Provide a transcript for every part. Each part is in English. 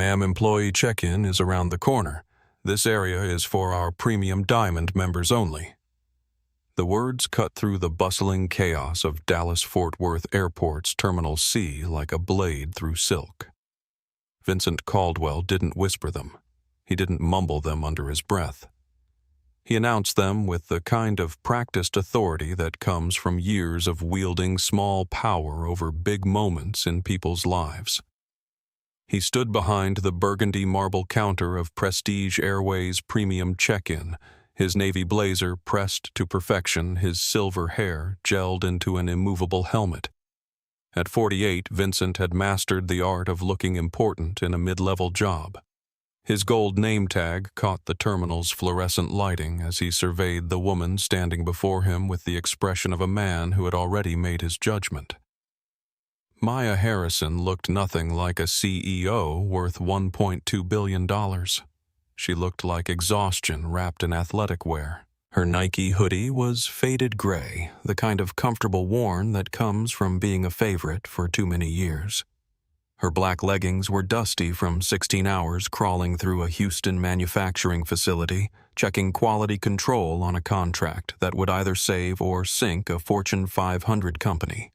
ma'am, employee check-in is around the corner. This area is for our premium diamond members only." The words cut through the bustling chaos of Dallas-Fort Worth Airport's Terminal C like a blade through silk. Vincent Caldwell didn't whisper them. He didn't mumble them under his breath. He announced them with the kind of practiced authority that comes from years of wielding small power over big moments in people's lives. He stood behind the burgundy marble counter of Prestige Airways Premium Check-in, his navy blazer pressed to perfection, his silver hair gelled into an immovable helmet. At 48, Vincent had mastered the art of looking important in a mid-level job. His gold name tag caught the terminal's fluorescent lighting as he surveyed the woman standing before him with the expression of a man who had already made his judgment. Maya Harrison looked nothing like a CEO worth $1.2 billion. She looked like exhaustion wrapped in athletic wear. Her Nike hoodie was faded gray, the kind of comfortable worn that comes from being a favorite for too many years. Her black leggings were dusty from 16 hours crawling through a Houston manufacturing facility, checking quality control on a contract that would either save or sink a Fortune 500 company.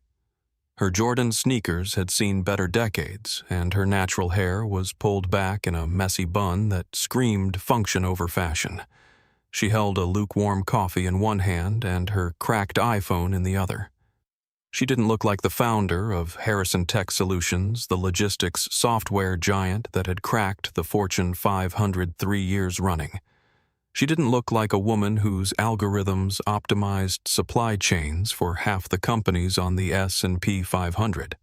Her Jordan sneakers had seen better decades, and her natural hair was pulled back in a messy bun that screamed function over fashion. She held a lukewarm coffee in one hand and her cracked iPhone in the other. She didn't look like the founder of Harrison Tech Solutions, the logistics software giant that had cracked the Fortune 500 3 years running. She didn't look like a woman whose algorithms optimized supply chains for half the companies on the S&P 500.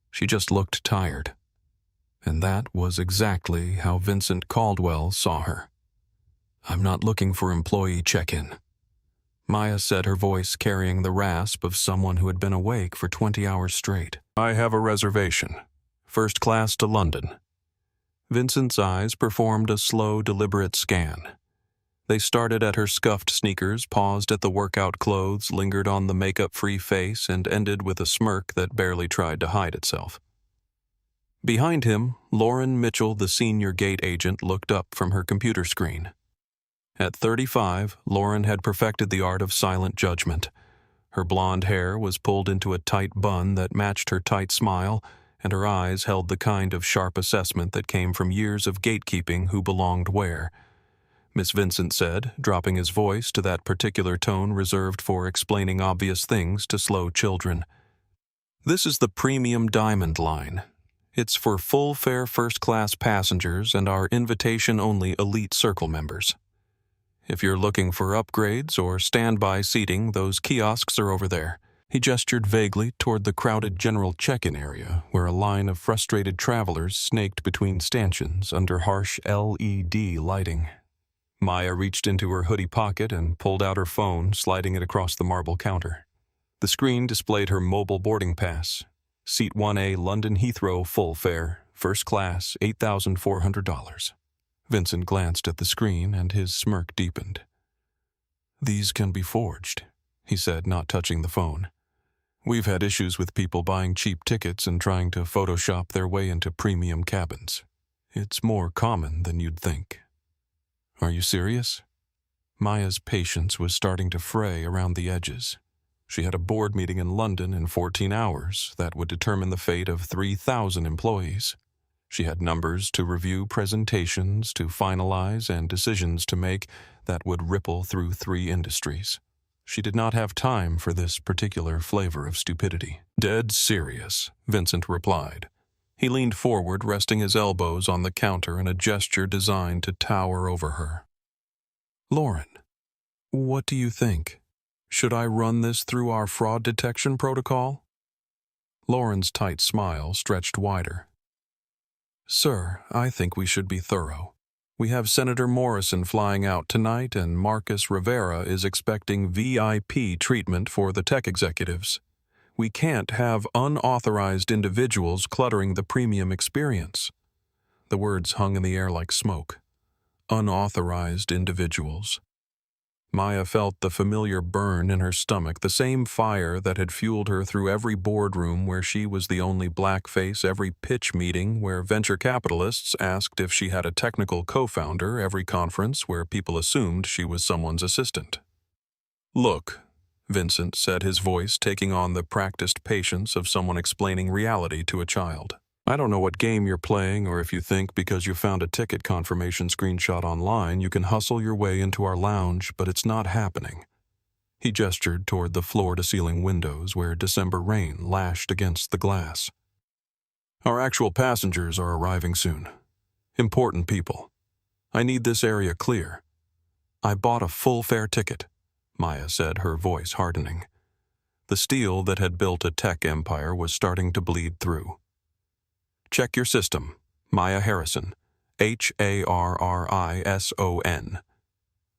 She just looked tired. And that was exactly how Vincent Caldwell saw her. "I'm not looking for employee check-in," Maya said, her voice carrying the rasp of someone who had been awake for 20 hours straight. "I have a reservation. First class to London." Vincent's eyes performed a slow, deliberate scan. They started at her scuffed sneakers, paused at the workout clothes, lingered on the makeup-free face, and ended with a smirk that barely tried to hide itself. Behind him, Lauren Mitchell, the senior gate agent, looked up from her computer screen. At 35, Lauren had perfected the art of silent judgment. Her blonde hair was pulled into a tight bun that matched her tight smile, and her eyes held the kind of sharp assessment that came from years of gatekeeping who belonged where. Miss Vincent said, dropping his voice to that particular tone reserved for explaining obvious things to slow children. "This is the Premium Diamond line. It's for full-fare first-class passengers and our invitation-only Elite Circle members. If you're looking for upgrades or standby seating, those kiosks are over there." He gestured vaguely toward the crowded general check-in area, where a line of frustrated travelers snaked between stanchions under harsh LED lighting. Maya reached into her hoodie pocket and pulled out her phone, sliding it across the marble counter. The screen displayed her mobile boarding pass. Seat 1A, London Heathrow, full fare, first class, $8,400. Vincent glanced at the screen, and his smirk deepened. "These can be forged," he said, not touching the phone. "We've had issues with people buying cheap tickets and trying to Photoshop their way into premium cabins. It's more common than you'd think." "Are you serious?" Maya's patience was starting to fray around the edges. She had a board meeting in London in 14 hours that would determine the fate of 3,000 employees. She had numbers to review, presentations to finalize, and decisions to make that would ripple through 3 industries. She did not have time for this particular flavor of stupidity. "Dead serious," Vincent replied. He leaned forward, resting his elbows on the counter in a gesture designed to tower over her. "Lauren, what do you think? Should I run this through our fraud detection protocol?" Lauren's tight smile stretched wider. "Sir, I think we should be thorough. We have Senator Morrison flying out tonight, and Marcus Rivera is expecting VIP treatment for the tech executives. We can't have unauthorized individuals cluttering the premium experience." The words hung in the air like smoke. Unauthorized individuals. Maya felt the familiar burn in her stomach, the same fire that had fueled her through every boardroom where she was the only black face, every pitch meeting where venture capitalists asked if she had a technical co-founder, every conference where people assumed she was someone's assistant. "Look," Vincent said, his voice taking on the practiced patience of someone explaining reality to a child. "I don't know what game you're playing, or if you think because you found a ticket confirmation screenshot online you can hustle your way into our lounge, but it's not happening." He gestured toward the floor-to-ceiling windows where December rain lashed against the glass. "Our actual passengers are arriving soon. Important people. I need this area clear." "I bought a full-fare ticket," Maya said, her voice hardening. The steel that had built a tech empire was starting to bleed through. "Check your system. Maya Harrison. Harrison."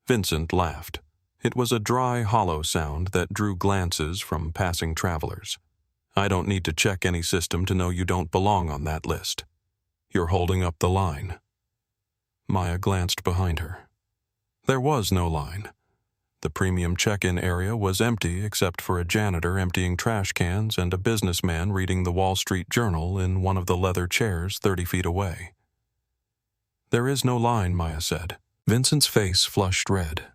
Vincent laughed. It was a dry, hollow sound that drew glances from passing travelers. "I don't need to check any system to know you don't belong on that list. You're holding up the line." Maya glanced behind her. There was no line. The premium check-in area was empty except for a janitor emptying trash cans and a businessman reading the Wall Street Journal in one of the leather chairs 30 feet away. "There is no line," Maya said. Vincent's face flushed red.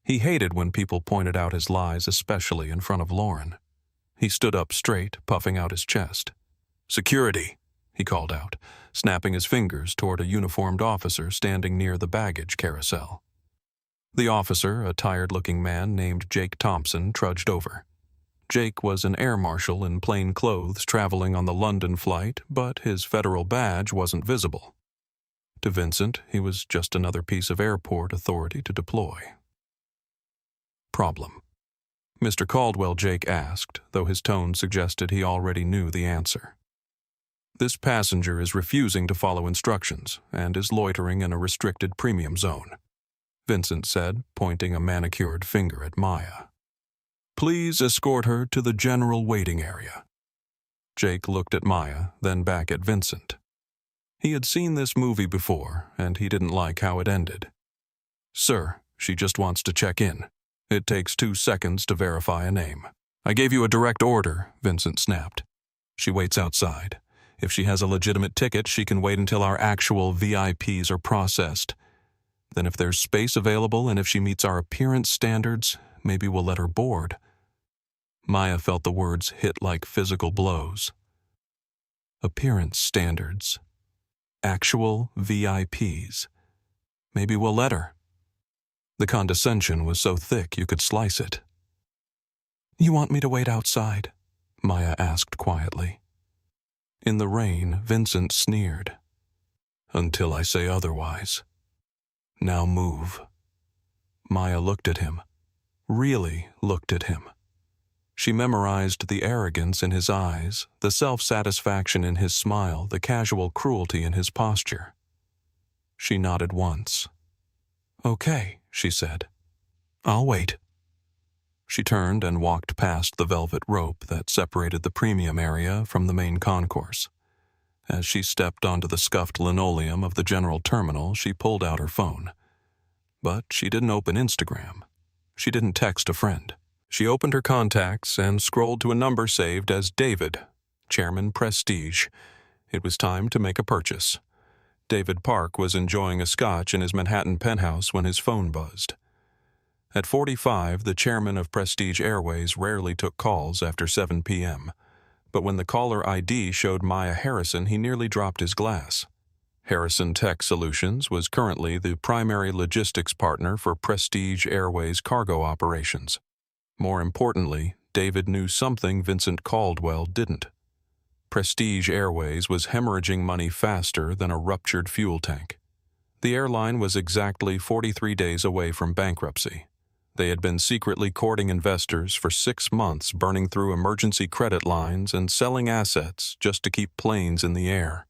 He hated when people pointed out his lies, especially in front of Lauren. He stood up straight, puffing out his chest. "Security," he called out, snapping his fingers toward a uniformed officer standing near the baggage carousel. The officer, a tired-looking man named Jake Thompson, trudged over. Jake was an air marshal in plain clothes traveling on the London flight, but his federal badge wasn't visible. To Vincent, he was just another piece of airport authority to deploy. "Problem?" Mr. Caldwell, Jake asked, though his tone suggested he already knew the answer. "This passenger is refusing to follow instructions and is loitering in a restricted premium zone," Vincent said, pointing a manicured finger at Maya. "Please escort her to the general waiting area." Jake looked at Maya, then back at Vincent. He had seen this movie before, and he didn't like how it ended. "Sir, she just wants to check in. It takes 2 seconds to verify a name." "I gave you a direct order," Vincent snapped. "She waits outside. If she has a legitimate ticket, she can wait until our actual VIPs are processed. Then if there's space available and if she meets our appearance standards, maybe we'll let her board." Maya felt the words hit like physical blows. Appearance standards. Actual VIPs. Maybe we'll let her. The condescension was so thick you could slice it. "You want me to wait outside?" Maya asked quietly. In the rain, Vincent sneered. "Until I say otherwise. Now move." Maya looked at him. Really looked at him. She memorized the arrogance in his eyes, the self-satisfaction in his smile, the casual cruelty in his posture. She nodded once. "Okay," she said. "I'll wait." She turned and walked past the velvet rope that separated the premium area from the main concourse. As she stepped onto the scuffed linoleum of the general terminal, she pulled out her phone. But she didn't open Instagram. She didn't text a friend. She opened her contacts and scrolled to a number saved as David, Chairman Prestige. It was time to make a purchase. David Park was enjoying a scotch in his Manhattan penthouse when his phone buzzed. At 45, the chairman of Prestige Airways rarely took calls after 7 p.m., but when the caller ID showed Maya Harrison, he nearly dropped his glass. Harrison Tech Solutions was currently the primary logistics partner for Prestige Airways cargo operations. More importantly, David knew something Vincent Caldwell didn't. Prestige Airways was hemorrhaging money faster than a ruptured fuel tank. The airline was exactly 43 days away from bankruptcy. They had been secretly courting investors for 6 months, burning through emergency credit lines and selling assets just to keep planes in the air.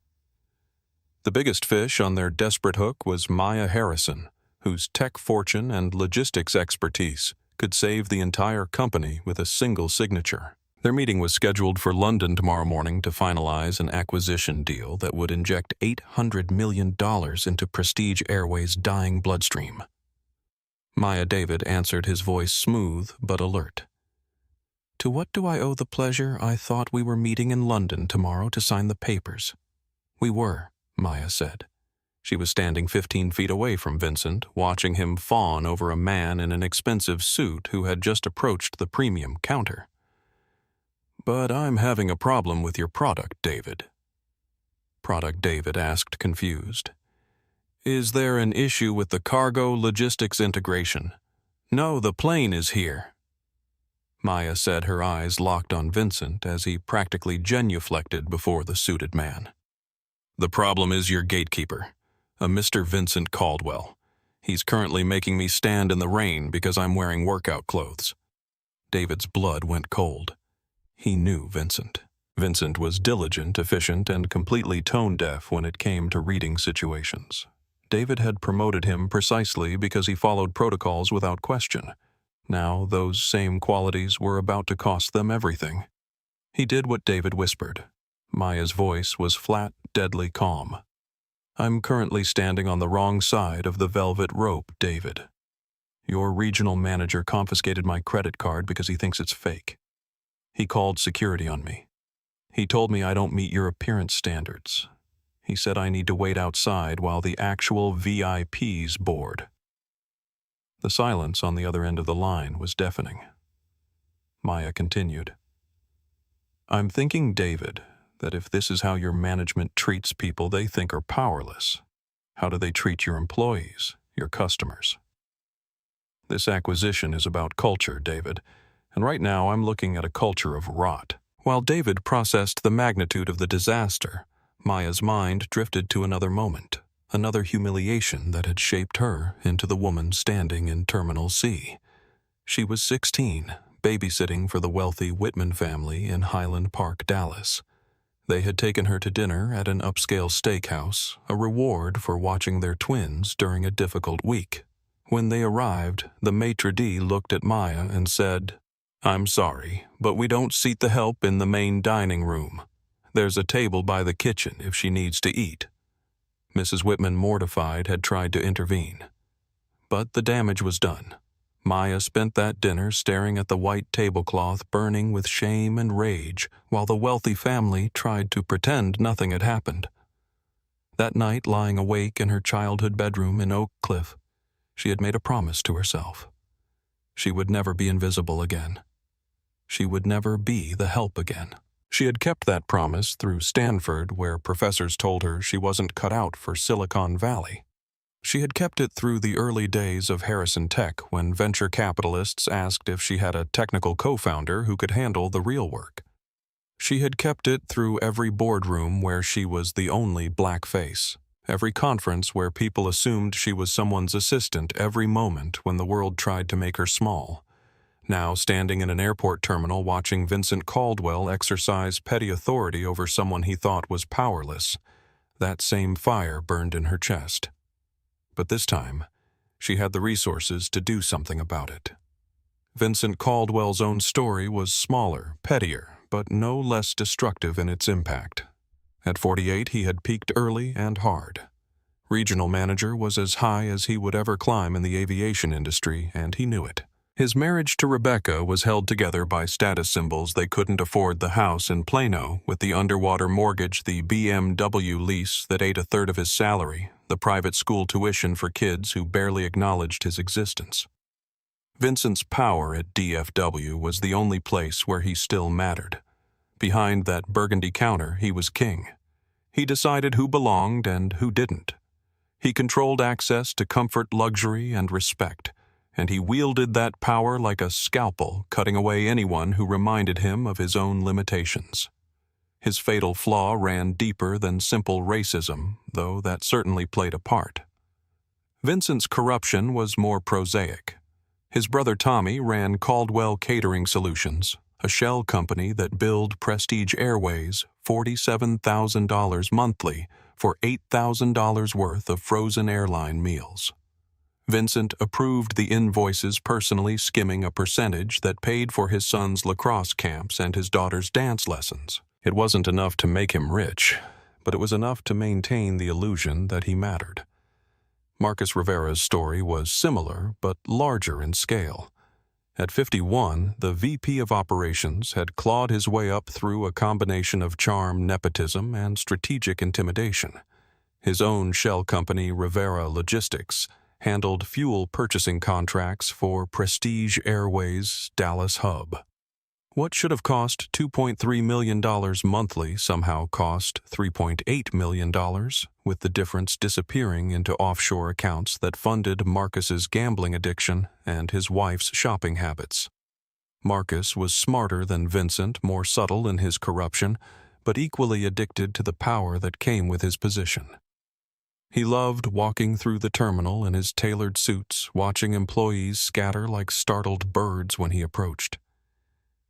The biggest fish on their desperate hook was Maya Harrison, whose tech fortune and logistics expertise could save the entire company with a single signature. Their meeting was scheduled for London tomorrow morning to finalize an acquisition deal that would inject $800 million into Prestige Airways' dying bloodstream. Maya David answered, his voice smooth but alert. To what do I owe the pleasure? I thought we were meeting in London tomorrow to sign the papers. We were, Maya said. She was standing 15 feet away from Vincent, watching him fawn over a man in an expensive suit who had just approached the premium counter. But I'm having a problem with your product, David. Product David asked, confused. Is there an issue with the cargo logistics integration? No, the plane is here. Maya said, her eyes locked on Vincent as he practically genuflected before the suited man. The problem is your gatekeeper, a Mr. Vincent Caldwell. He's currently making me stand in the rain because I'm wearing workout clothes. David's blood went cold. He knew Vincent. Vincent was diligent, efficient, and completely tone-deaf when it came to reading situations. David had promoted him precisely because he followed protocols without question. Now those same qualities were about to cost them everything. He did what David whispered. Maya's voice was flat, deadly calm. I'm currently standing on the wrong side of the velvet rope, David. Your regional manager confiscated my credit card because he thinks it's fake. He called security on me. He told me I don't meet your appearance standards. He said I need to wait outside while the actual VIPs board. The silence on the other end of the line was deafening. Maya continued. I'm thinking, David, that if this is how your management treats people they think are powerless, how do they treat your employees, your customers? This acquisition is about culture, David, and right now I'm looking at a culture of rot. While David processed the magnitude of the disaster, Maya's mind drifted to another moment, another humiliation that had shaped her into the woman standing in Terminal C. She was 16, babysitting for the wealthy Whitman family in Highland Park, Dallas. They had taken her to dinner at an upscale steakhouse, a reward for watching their twins during a difficult week. When they arrived, the maitre d' looked at Maya and said, I'm sorry, but we don't seat the help in the main dining room. There's a table by the kitchen if she needs to eat. Mrs. Whitman, mortified, had tried to intervene. But the damage was done. Maya spent that dinner staring at the white tablecloth burning with shame and rage while the wealthy family tried to pretend nothing had happened. That night, lying awake in her childhood bedroom in Oak Cliff, she had made a promise to herself. She would never be invisible again. She would never be the help again. She had kept that promise through Stanford, where professors told her she wasn't cut out for Silicon Valley. She had kept it through the early days of Harrison Tech, when venture capitalists asked if she had a technical co-founder who could handle the real work. She had kept it through every boardroom where she was the only black face, every conference where people assumed she was someone's assistant every moment when the world tried to make her small. Now, standing in an airport terminal watching Vincent Caldwell exercise petty authority over someone he thought was powerless, that same fire burned in her chest. But this time, she had the resources to do something about it. Vincent Caldwell's own story was smaller, pettier, but no less destructive in its impact. At 48, he had peaked early and hard. Regional manager was as high as he would ever climb in the aviation industry, and he knew it. His marriage to Rebecca was held together by status symbols. They couldn't afford the house in Plano with the underwater mortgage, the BMW lease that ate a third of his salary, the private school tuition for kids who barely acknowledged his existence. Vincent's power at DFW was the only place where he still mattered. Behind that burgundy counter, he was king. He decided who belonged and who didn't. He controlled access to comfort, luxury, and respect, and he wielded that power like a scalpel, cutting away anyone who reminded him of his own limitations. His fatal flaw ran deeper than simple racism, though that certainly played a part. Vincent's corruption was more prosaic. His brother Tommy ran Caldwell Catering Solutions, a shell company that billed Prestige Airways $47,000 monthly for $8,000 worth of frozen airline meals. Vincent approved the invoices, personally skimming a percentage that paid for his son's lacrosse camps and his daughter's dance lessons. It wasn't enough to make him rich, but it was enough to maintain the illusion that he mattered. Marcus Rivera's story was similar, but larger in scale. At 51, the VP of Operations had clawed his way up through a combination of charm, nepotism, and strategic intimidation. His own shell company, Rivera Logistics, handled fuel purchasing contracts for Prestige Airways' Dallas hub. What should have cost $2.3 million monthly somehow cost $3.8 million, with the difference disappearing into offshore accounts that funded Marcus's gambling addiction and his wife's shopping habits. Marcus was smarter than Vincent, more subtle in his corruption, but equally addicted to the power that came with his position. He loved walking through the terminal in his tailored suits, watching employees scatter like startled birds when he approached.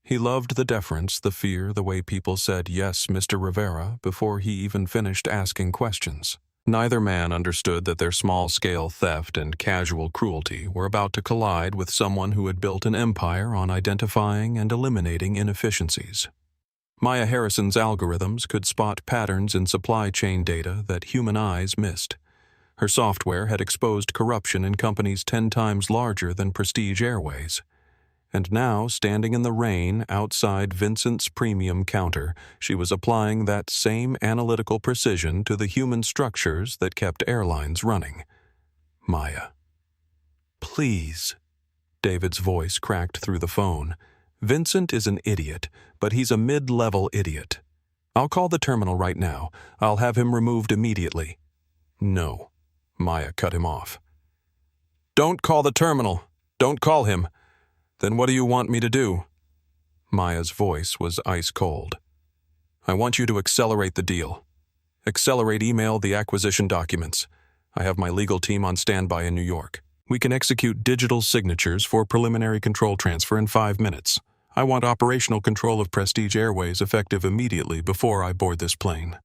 He loved the deference, the fear, the way people said, "Yes, Mr. Rivera," before he even finished asking questions. Neither man understood that their small-scale theft and casual cruelty were about to collide with someone who had built an empire on identifying and eliminating inefficiencies. Maya Harrison's algorithms could spot patterns in supply chain data that human eyes missed. Her software had exposed corruption in companies 10 times larger than Prestige Airways. And now, standing in the rain outside Vincent's premium counter, she was applying that same analytical precision to the human structures that kept airlines running. Maya. "Please." David's voice cracked through the phone. "Vincent is an idiot, but he's a mid-level idiot. I'll call the terminal right now. I'll have him removed immediately." "No." Maya cut him off. "Don't call the terminal. Don't call him. Then what do you want me to do?" Maya's voice was ice cold. "I want you to accelerate the deal. Email the acquisition documents. I have my legal team on standby in New York. We can execute digital signatures for preliminary control transfer in 5 minutes. I want operational control of Prestige Airways effective immediately before I board this plane."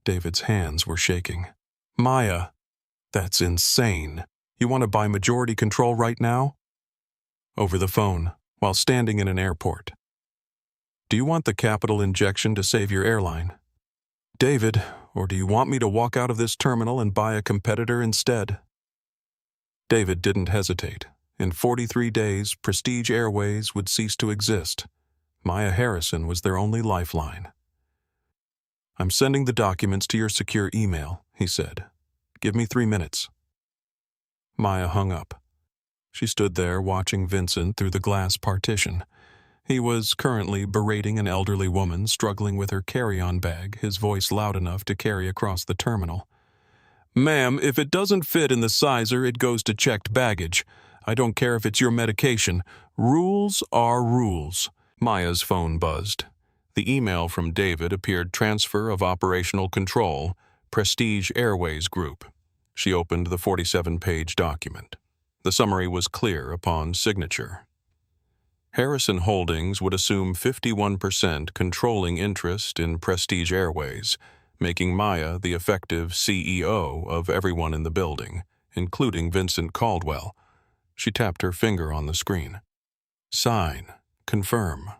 David's hands were shaking. "Maya, that's insane. You want to buy majority control right now?" Over the phone, while standing in an airport. "Do you want the capital injection to save your airline, David, or do you want me to walk out of this terminal and buy a competitor instead?" David didn't hesitate. In 43 days, Prestige Airways would cease to exist. Maya Harrison was their only lifeline. "I'm sending the documents to your secure email," he said. "Give me 3 minutes." Maya hung up. She stood there watching Vincent through the glass partition. He was currently berating an elderly woman struggling with her carry-on bag, his voice loud enough to carry across the terminal. "Ma'am, if it doesn't fit in the sizer, it goes to checked baggage. I don't care if it's your medication. Rules are rules." Maya's phone buzzed. The email from David appeared: transfer of operational control, Prestige Airways Group. She opened the 47-page document. The summary was clear upon signature. Harrison Holdings would assume 51% controlling interest in Prestige Airways, making Maya the effective CEO of everyone in the building, including Vincent Caldwell. She tapped her finger on the screen. "Sign. Confirm."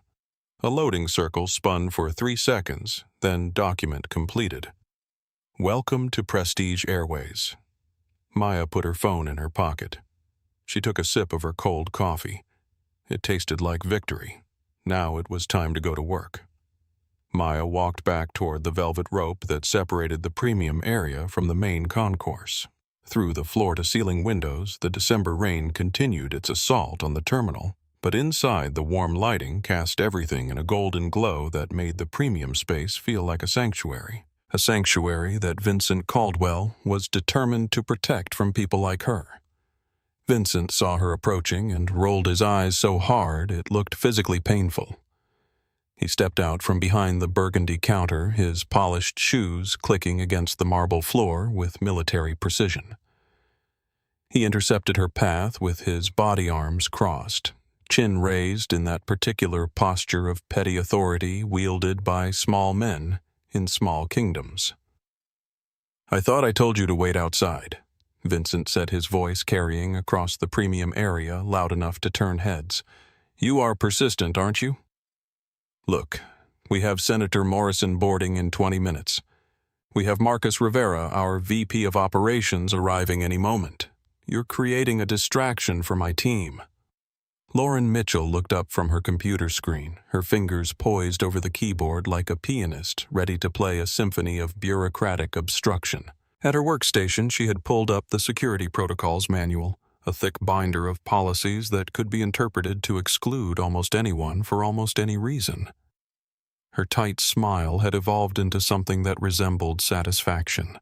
A loading circle spun for 3 seconds, then document completed. "Welcome to Prestige Airways." Maya put her phone in her pocket. She took a sip of her cold coffee. It tasted like victory. Now it was time to go to work. Maya walked back toward the velvet rope that separated the premium area from the main concourse. Through the floor-to-ceiling windows, the December rain continued its assault on the terminal, but inside the warm lighting cast everything in a golden glow that made the premium space feel like a sanctuary that Vincent Caldwell was determined to protect from people like her. Vincent saw her approaching and rolled his eyes so hard it looked physically painful. He stepped out from behind the burgundy counter, his polished shoes clicking against the marble floor with military precision. He intercepted her path with his body arms crossed, chin raised in that particular posture of petty authority wielded by small men in small kingdoms. "I thought I told you to wait outside," Vincent said, his voice carrying across the premium area loud enough to turn heads. "You are persistent, aren't you? Look, we have Senator Morrison boarding in 20 minutes. We have Marcus Rivera, our VP of Operations, arriving any moment. You're creating a distraction for my team." Lauren Mitchell looked up from her computer screen, her fingers poised over the keyboard like a pianist ready to play a symphony of bureaucratic obstruction. At her workstation, she had pulled up the security protocols manual, a thick binder of policies that could be interpreted to exclude almost anyone for almost any reason. Her tight smile had evolved into something that resembled satisfaction.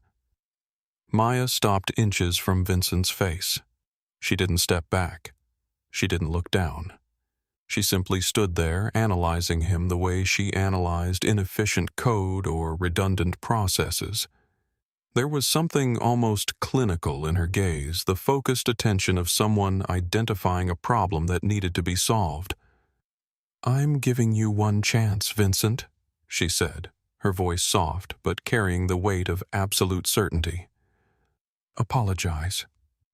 Maya stopped inches from Vincent's face. She didn't step back. She didn't look down. She simply stood there, analyzing him the way she analyzed inefficient code or redundant processes. There was something almost clinical in her gaze, the focused attention of someone identifying a problem that needed to be solved. "I'm giving you one chance, Vincent," she said, her voice soft but carrying the weight of absolute certainty. "Apologize.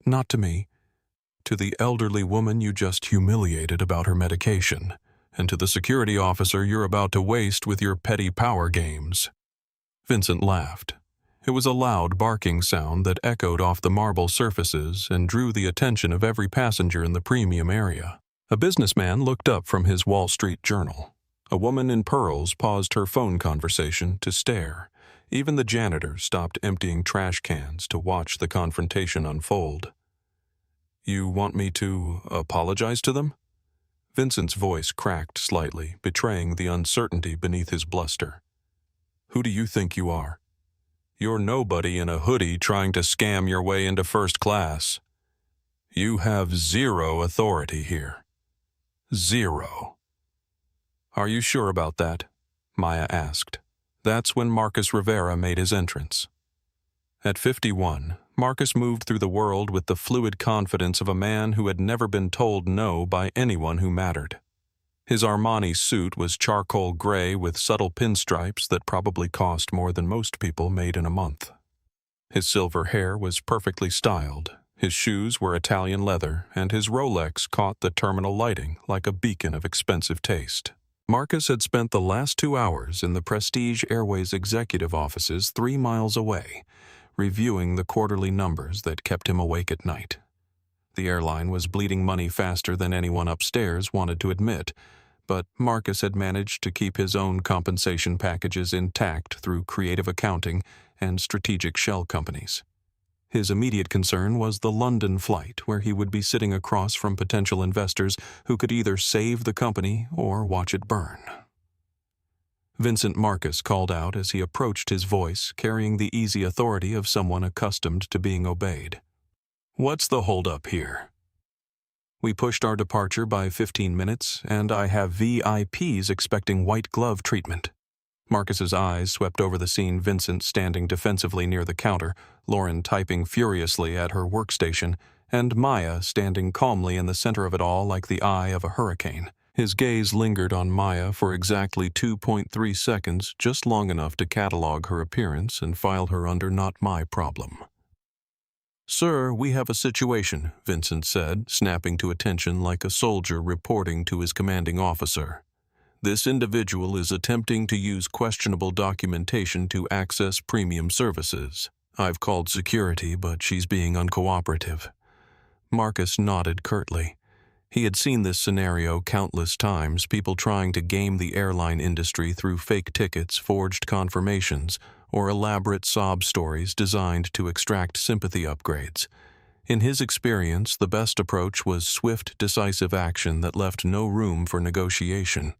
Not to me. To the elderly woman you just humiliated about her medication, and to the security officer you're about to waste with your petty power games." Vincent laughed. It was a loud barking sound that echoed off the marble surfaces and drew the attention of every passenger in the premium area. A businessman looked up from his Wall Street Journal. A woman in pearls paused her phone conversation to stare. Even the janitor stopped emptying trash cans to watch the confrontation unfold. "You want me to apologize to them?" Vincent's voice cracked slightly, betraying the uncertainty beneath his bluster. "Who do you think you are? You're nobody in a hoodie trying to scam your way into first class. You have zero authority here. Zero." "Are you sure about that?" Maya asked. That's when Marcus Rivera made his entrance. At 51, Marcus moved through the world with the fluid confidence of a man who had never been told no by anyone who mattered. His Armani suit was charcoal gray with subtle pinstripes that probably cost more than most people made in a month. His silver hair was perfectly styled, his shoes were Italian leather, and his Rolex caught the terminal lighting like a beacon of expensive taste. Marcus had spent the last 2 hours in the Prestige Airways executive offices 3 miles away, reviewing the quarterly numbers that kept him awake at night. The airline was bleeding money faster than anyone upstairs wanted to admit, but Marcus had managed to keep his own compensation packages intact through creative accounting and strategic shell companies. His immediate concern was the London flight, where he would be sitting across from potential investors who could either save the company or watch it burn. Vincent Marcus called out as he approached, his voice carrying the easy authority of someone accustomed to being obeyed. "What's the holdup here?" "We pushed our departure by 15 minutes, and I have VIPs expecting white glove treatment." Marcus's eyes swept over the scene, Vincent standing defensively near the counter, Lauren typing furiously at her workstation, and Maya standing calmly in the center of it all like the eye of a hurricane. His gaze lingered on Maya for exactly 2.3 seconds, just long enough to catalog her appearance and file her under "not my problem." "Sir, we have a situation," Vincent said, snapping to attention like a soldier reporting to his commanding officer. "This individual is attempting to use questionable documentation to access premium services. I've called security, but she's being uncooperative." Marcus nodded curtly. He had seen this scenario countless times, people trying to game the airline industry through fake tickets, forged confirmations, or elaborate sob stories designed to extract sympathy upgrades. In his experience, the best approach was swift, decisive action that left no room for negotiation.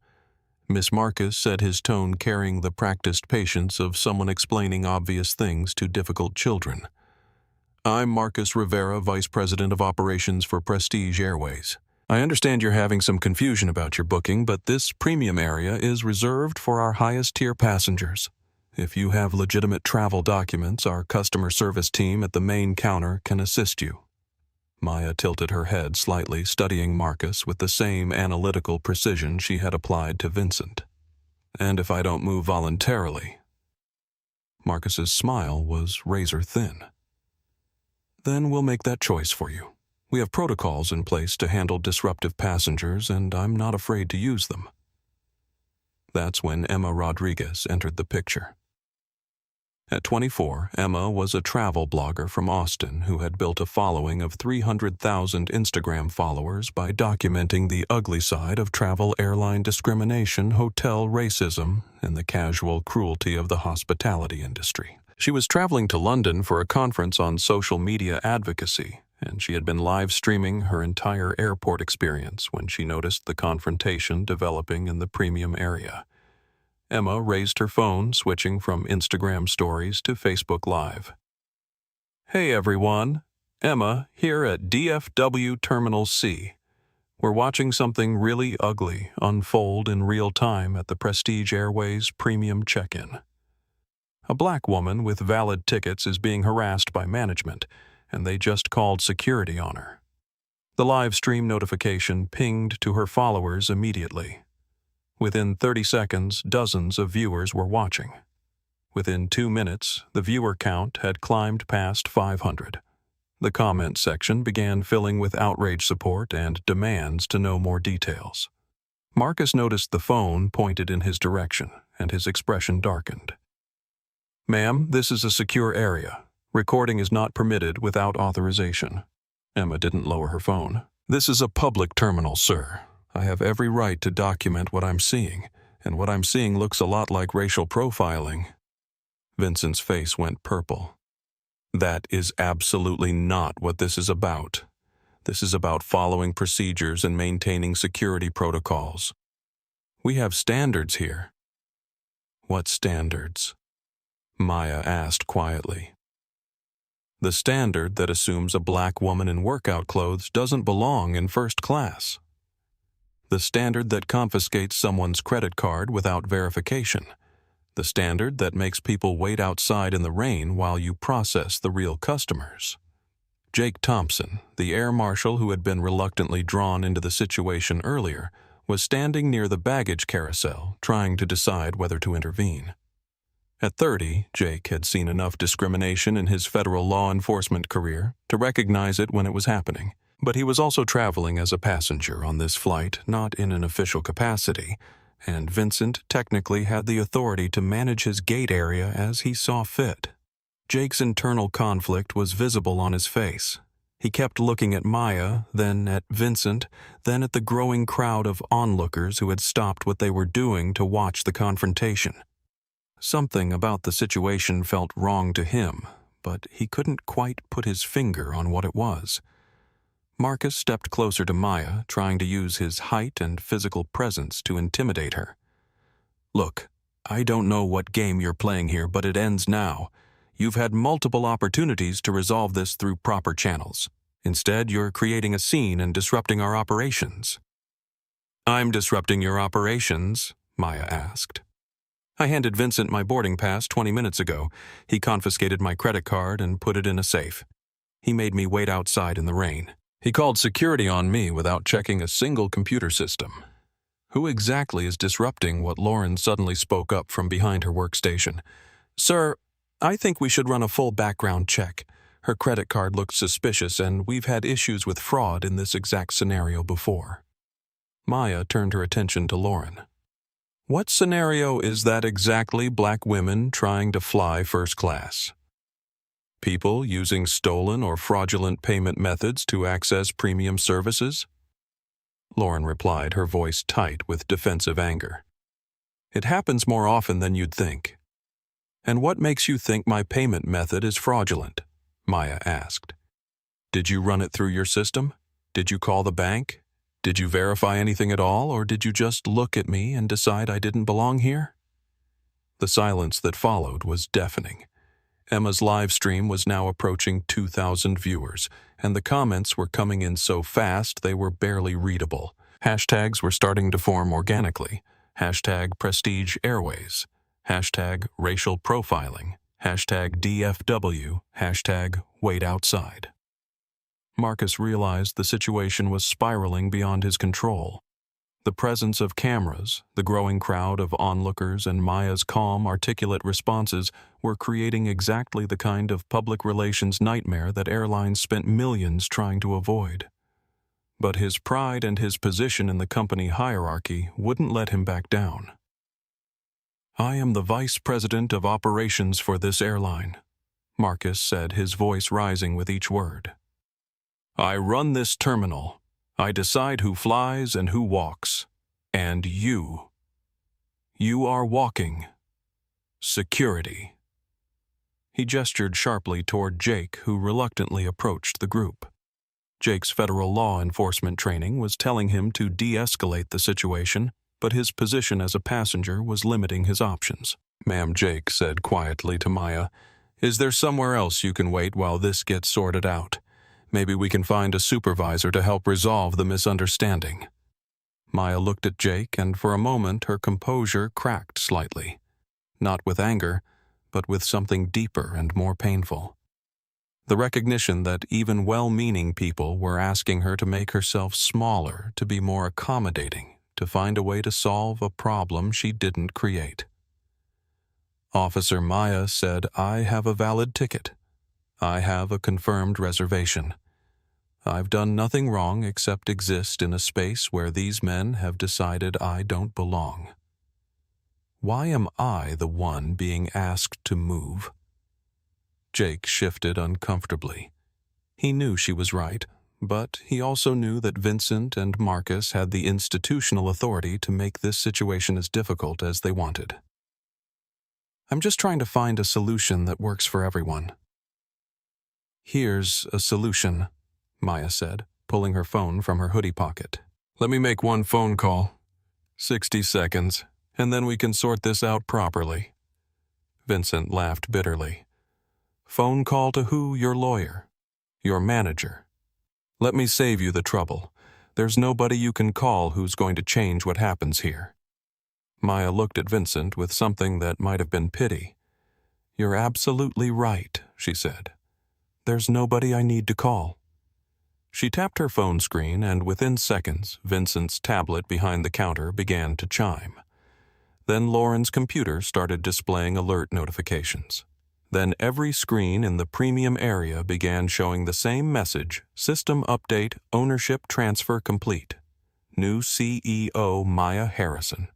Miss Marcus said, his tone carrying the practiced patience of someone explaining obvious things to difficult children. "I'm Marcus Rivera, Vice President of Operations for Prestige Airways. I understand you're having some confusion about your booking, but this premium area is reserved for our highest-tier passengers. If you have legitimate travel documents, our customer service team at the main counter can assist you." Maya tilted her head slightly, studying Marcus with the same analytical precision she had applied to Vincent. "And if I don't move voluntarily?" Marcus's smile was razor-thin. "Then we'll make that choice for you. We have protocols in place to handle disruptive passengers, and I'm not afraid to use them." That's when Emma Rodriguez entered the picture. At 24, Emma was a travel blogger from Austin who had built a following of 300,000 Instagram followers by documenting the ugly side of travel airline discrimination, hotel racism, and the casual cruelty of the hospitality industry. She was traveling to London for a conference on social media advocacy, and she had been live streaming her entire airport experience when she noticed the confrontation developing in the premium area. Emma raised her phone, switching from Instagram stories to Facebook Live. "Hey everyone, Emma here at DFW Terminal C. We're watching something really ugly unfold in real time at the Prestige Airways premium check-in. A black woman with valid tickets is being harassed by management, and they just called security on her." The live stream notification pinged to her followers immediately. Within 30 seconds, dozens of viewers were watching. Within 2 minutes, the viewer count had climbed past 500. The comment section began filling with outrage support and demands to know more details. Marcus noticed the phone pointed in his direction, and his expression darkened. "Ma'am, this is a secure area. Recording is not permitted without authorization." Emma didn't lower her phone. "This is a public terminal, sir. I have every right to document what I'm seeing, and what I'm seeing looks a lot like racial profiling." Vincent's face went purple. "That is absolutely not what this is about. This is about following procedures and maintaining security protocols. We have standards here." "What standards?" Maya asked quietly. "The standard that assumes a black woman in workout clothes doesn't belong in first class. The standard that confiscates someone's credit card without verification. The standard that makes people wait outside in the rain while you process the real customers." Jake Thompson, the air marshal who had been reluctantly drawn into the situation earlier, was standing near the baggage carousel, trying to decide whether to intervene. At 30, Jake had seen enough discrimination in his federal law enforcement career to recognize it when it was happening. But he was also traveling as a passenger on this flight, not in an official capacity, and Vincent technically had the authority to manage his gate area as he saw fit. Jake's internal conflict was visible on his face. He kept looking at Maya, then at Vincent, then at the growing crowd of onlookers who had stopped what they were doing to watch the confrontation. Something about the situation felt wrong to him, but he couldn't quite put his finger on what it was. Marcus stepped closer to Maya, trying to use his height and physical presence to intimidate her. "Look, I don't know what game you're playing here, but it ends now. You've had multiple opportunities to resolve this through proper channels. Instead, you're creating a scene and disrupting our operations." "I'm disrupting your operations?" Maya asked. "I handed Vincent my boarding pass 20 minutes ago. He confiscated my credit card and put it in a safe. He made me wait outside in the rain. He called security on me without checking a single computer system." Who exactly is disrupting what Lauren suddenly spoke up from behind her workstation? "Sir, I think we should run a full background check. Her credit card looked suspicious, and we've had issues with fraud in this exact scenario before." Maya turned her attention to Lauren. "What scenario is that exactly, black women trying to fly first class? People using stolen or fraudulent payment methods to access premium services?" Lauren replied, her voice tight with defensive anger. "It happens more often than you'd think." "And what makes you think my payment method is fraudulent?" Maya asked. "Did you run it through your system? Did you call the bank? Did you verify anything at all, or did you just look at me and decide I didn't belong here?" The silence that followed was deafening. Emma's live stream was now approaching 2,000 viewers, and the comments were coming in so fast they were barely readable. Hashtags were starting to form organically. Hashtag Prestige Airways. Hashtag Racial Profiling. Hashtag DFW. Hashtag Wait Outside. Marcus realized the situation was spiraling beyond his control. The presence of cameras, the growing crowd of onlookers, and Maya's calm, articulate responses were creating exactly the kind of public relations nightmare that airlines spent millions trying to avoid. But his pride and his position in the company hierarchy wouldn't let him back down. I am the vice president of operations for this airline, Marcus said, his voice rising with each word. I run this terminal. I decide who flies and who walks. And you. You are walking. Security. He gestured sharply toward Jake, who reluctantly approached the group. Jake's federal law enforcement training was telling him to de-escalate the situation, but his position as a passenger was limiting his options. Ma'am, Jake said quietly to Maya, is there somewhere else you can wait while this gets sorted out? Maybe we can find a supervisor to help resolve the misunderstanding. Maya looked at Jake, and for a moment her composure cracked slightly. Not with anger, but with something deeper and more painful. The recognition that even well-meaning people were asking her to make herself smaller, to be more accommodating, to find a way to solve a problem she didn't create. Officer Maya said, I have a valid ticket. I have a confirmed reservation. I've done nothing wrong except exist in a space where these men have decided I don't belong. Why am I the one being asked to move? Jake shifted uncomfortably. He knew she was right, but he also knew that Vincent and Marcus had the institutional authority to make this situation as difficult as they wanted. I'm just trying to find a solution that works for everyone. Here's a solution, Maya said, pulling her phone from her hoodie pocket. Let me make one phone call. 60 seconds, and then we can sort this out properly. Vincent laughed bitterly. Phone call to who? Your lawyer? Your manager? Let me save you the trouble. There's nobody you can call who's going to change what happens here. Maya looked at Vincent with something that might have been pity. You're absolutely right, she said. There's nobody I need to call. She tapped her phone screen, and within seconds, Vincent's tablet behind the counter began to chime. Then Lauren's computer started displaying alert notifications. Then every screen in the premium area began showing the same message, System Update, Ownership Transfer Complete. New CEO Maya Harrison.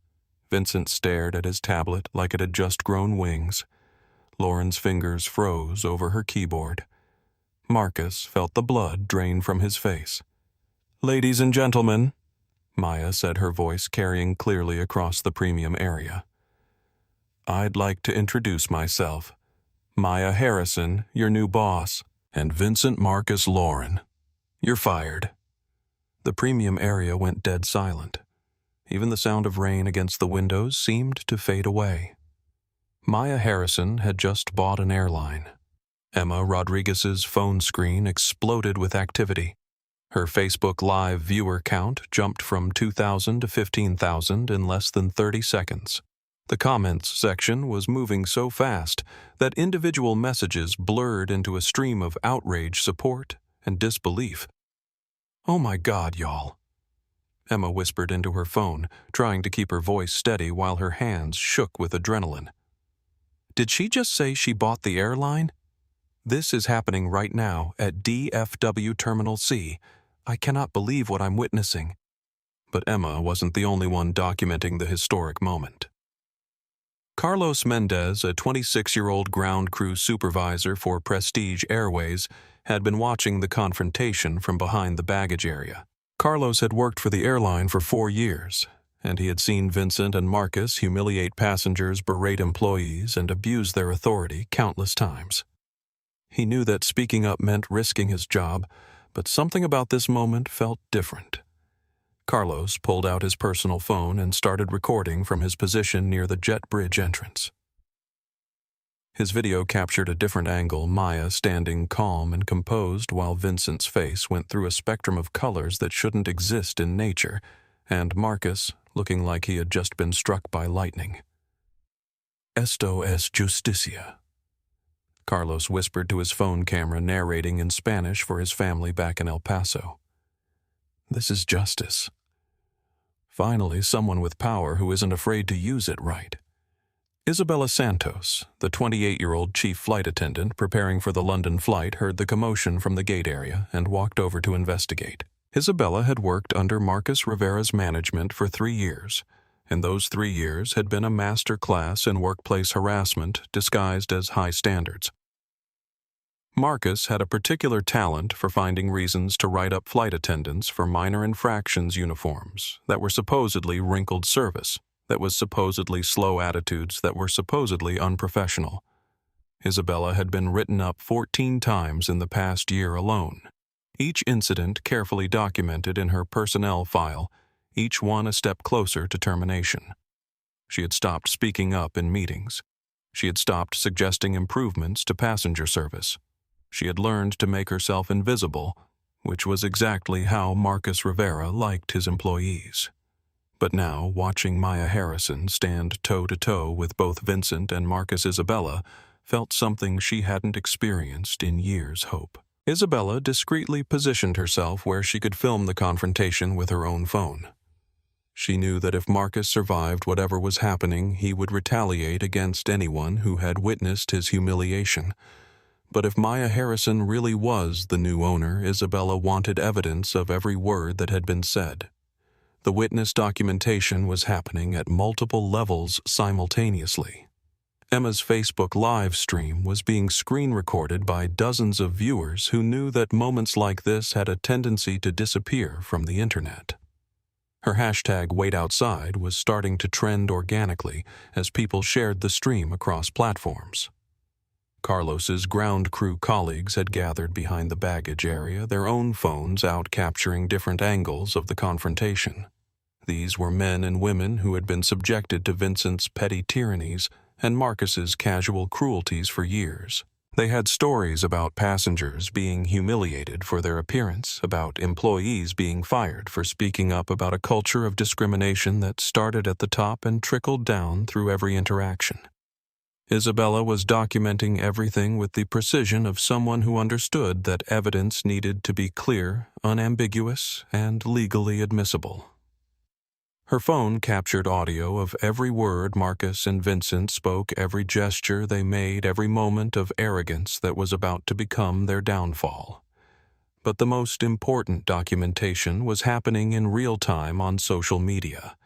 Vincent stared at his tablet like it had just grown wings. Lauren's fingers froze over her keyboard. Marcus felt the blood drain from his face. Ladies and gentlemen, Maya said, her voice carrying clearly across the premium area. I'd like to introduce myself. Maya Harrison, your new boss, and Vincent Marcus Lauren. You're fired. The premium area went dead silent. Even the sound of rain against the windows seemed to fade away. Maya Harrison had just bought an airline. Emma Rodriguez's phone screen exploded with activity. Her Facebook Live viewer count jumped from 2,000 to 15,000 in less than 30 seconds. The comments section was moving so fast that individual messages blurred into a stream of outrage, support, and disbelief. Oh my God, y'all. Emma whispered into her phone, trying to keep her voice steady while her hands shook with adrenaline. Did she just say she bought the airline? This is happening right now at DFW Terminal C. I cannot believe what I'm witnessing. But Emma wasn't the only one documenting the historic moment. Carlos Mendez, a 26-year-old ground crew supervisor for Prestige Airways, had been watching the confrontation from behind the baggage area. Carlos had worked for the airline for 4 years, and he had seen Vincent and Marcus humiliate passengers, berate employees, and abuse their authority countless times. He knew that speaking up meant risking his job, but something about this moment felt different. Carlos pulled out his personal phone and started recording from his position near the jet bridge entrance. His video captured a different angle, Maya standing calm and composed while Vincent's face went through a spectrum of colors that shouldn't exist in nature, and Marcus looking like he had just been struck by lightning. Esto es justicia. Carlos whispered to his phone camera, narrating in Spanish for his family back in El Paso. This is justice. Finally, someone with power who isn't afraid to use it right. Isabella Santos, the 28-year-old chief flight attendant preparing for the London flight, heard the commotion from the gate area and walked over to investigate. Isabella had worked under Marcus Rivera's management for 3 years, and those 3 years had been a master class in workplace harassment disguised as high standards. Marcus had a particular talent for finding reasons to write up flight attendants for minor infractions uniforms that were supposedly wrinkled service, that was supposedly slow attitudes that were supposedly unprofessional. Isabella had been written up 14 times in the past year alone. Each incident carefully documented in her personnel file, each one a step closer to termination. She had stopped speaking up in meetings. She had stopped suggesting improvements to passenger service. She had learned to make herself invisible, which was exactly how Marcus Rivera liked his employees. But now, watching Maya Harrison stand toe-to-toe with both Vincent and Marcus Isabella felt something she hadn't experienced in years' hope. Isabella discreetly positioned herself where she could film the confrontation with her own phone. She knew that if Marcus survived whatever was happening, he would retaliate against anyone who had witnessed his humiliation. But if Maya Harrison really was the new owner, Isabella wanted evidence of every word that had been said. The witness documentation was happening at multiple levels simultaneously. Emma's Facebook live stream was being screen recorded by dozens of viewers who knew that moments like this had a tendency to disappear from the internet. Her hashtag #WaitOutside was starting to trend organically as people shared the stream across platforms. Carlos's ground crew colleagues had gathered behind the baggage area, their own phones out capturing different angles of the confrontation. These were men and women who had been subjected to Vincent's petty tyrannies and Marcus's casual cruelties for years. They had stories about passengers being humiliated for their appearance, about employees being fired for speaking up about a culture of discrimination that started at the top and trickled down through every interaction. Isabella was documenting everything with the precision of someone who understood that evidence needed to be clear, unambiguous, and legally admissible. Her phone captured audio of every word Marcus and Vincent spoke, every gesture they made, every moment of arrogance that was about to become their downfall. But the most important documentation was happening in real time on social media.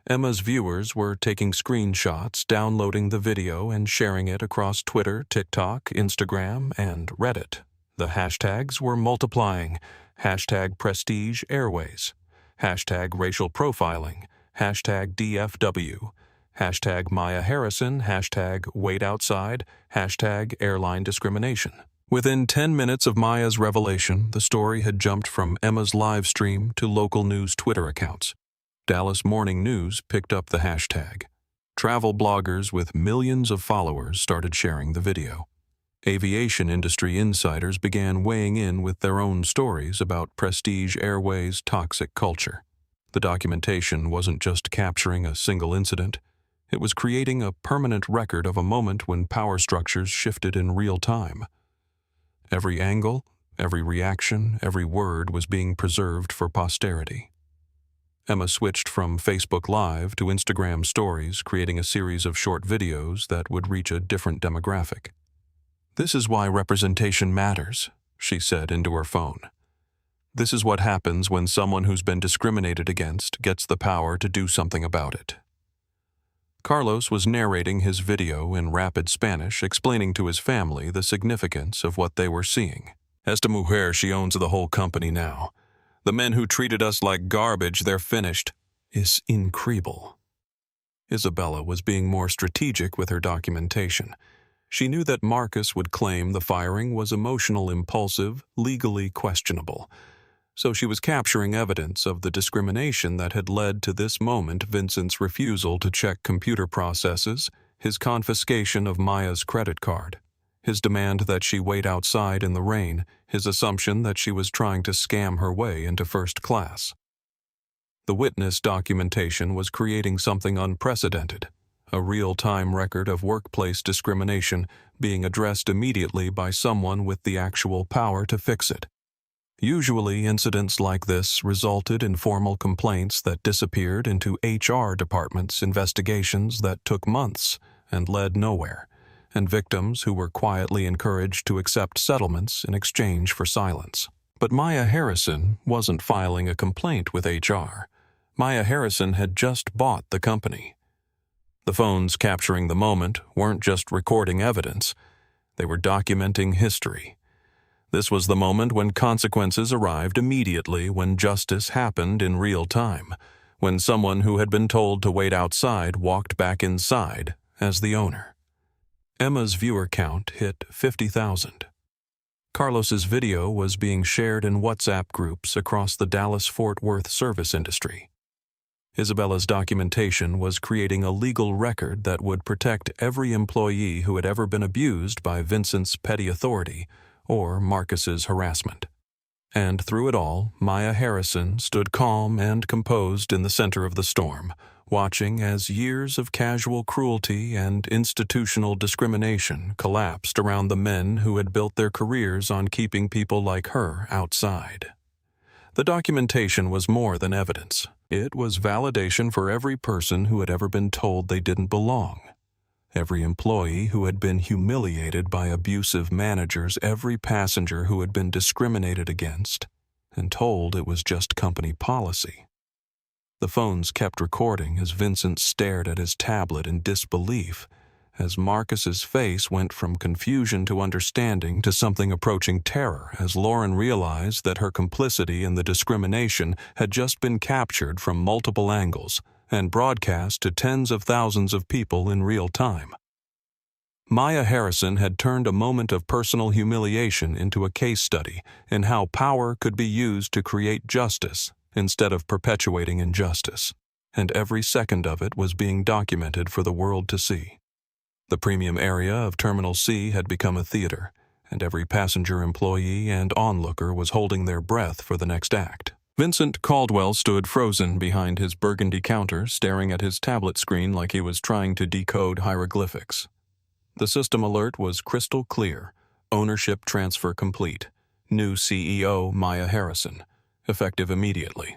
Emma's viewers were taking screenshots, downloading the video, and sharing it across Twitter, TikTok, Instagram, and Reddit. The hashtags were multiplying. #PrestigeAirways. #racial profiling, #DFW, #Maya Harrison, #WaitOutside, #airline discrimination. Within 10 minutes of Maya's revelation, the story had jumped from Emma's live stream to local news Twitter accounts. Dallas Morning News picked up the hashtag. Travel bloggers with millions of followers started sharing the video. Aviation industry insiders began weighing in with their own stories about Prestige Airways' toxic culture. The documentation wasn't just capturing a single incident. It was creating a permanent record of a moment when power structures shifted in real time. Every angle, every reaction, every word was being preserved for posterity. Emma switched from Facebook Live to Instagram Stories, creating a series of short videos that would reach a different demographic. "This is why representation matters," she said into her phone. "This is what happens when someone who's been discriminated against gets the power to do something about it." Carlos was narrating his video in rapid Spanish, explaining to his family the significance of what they were seeing. "Esta mujer, she owns the whole company now. The men who treated us like garbage, they're finished. Is incredible." Isabella was being more strategic with her documentation. She knew that Marcus would claim the firing was emotional, impulsive, legally questionable. So she was capturing evidence of the discrimination that had led to this moment: Vincent's refusal to check computer processes, his confiscation of Maya's credit card, his demand that she wait outside in the rain, his assumption that she was trying to scam her way into first class. The witness documentation was creating something unprecedented. A real-time record of workplace discrimination being addressed immediately by someone with the actual power to fix it. Usually, incidents like this resulted in formal complaints that disappeared into HR departments, investigations that took months and led nowhere, and victims who were quietly encouraged to accept settlements in exchange for silence. But Maya Harrison wasn't filing a complaint with HR. Maya Harrison had just bought the company. The phones capturing the moment weren't just recording evidence, they were documenting history. This was the moment when consequences arrived immediately, when justice happened in real time, when someone who had been told to wait outside walked back inside as the owner. Emma's viewer count hit 50,000. Carlos's video was being shared in WhatsApp groups across the Dallas-Fort Worth service industry. Isabella's documentation was creating a legal record that would protect every employee who had ever been abused by Vincent's petty authority or Marcus's harassment. And through it all, Maya Harrison stood calm and composed in the center of the storm, watching as years of casual cruelty and institutional discrimination collapsed around the men who had built their careers on keeping people like her outside. The documentation was more than evidence. It was validation for every person who had ever been told they didn't belong. Every employee who had been humiliated by abusive managers, every passenger who had been discriminated against, and told it was just company policy. The phones kept recording as Vincent stared at his tablet in disbelief, as Marcus's face went from confusion to understanding to something approaching terror, as Lauren realized that her complicity in the discrimination had just been captured from multiple angles and broadcast to tens of thousands of people in real time. Maya Harrison had turned a moment of personal humiliation into a case study in how power could be used to create justice instead of perpetuating injustice, and every second of it was being documented for the world to see. The premium area of Terminal C had become a theater, and every passenger, employee, and onlooker was holding their breath for the next act. Vincent Caldwell stood frozen behind his burgundy counter, staring at his tablet screen like he was trying to decode hieroglyphics. The system alert was crystal clear. Ownership transfer complete. New CEO Maya Harrison. Effective immediately.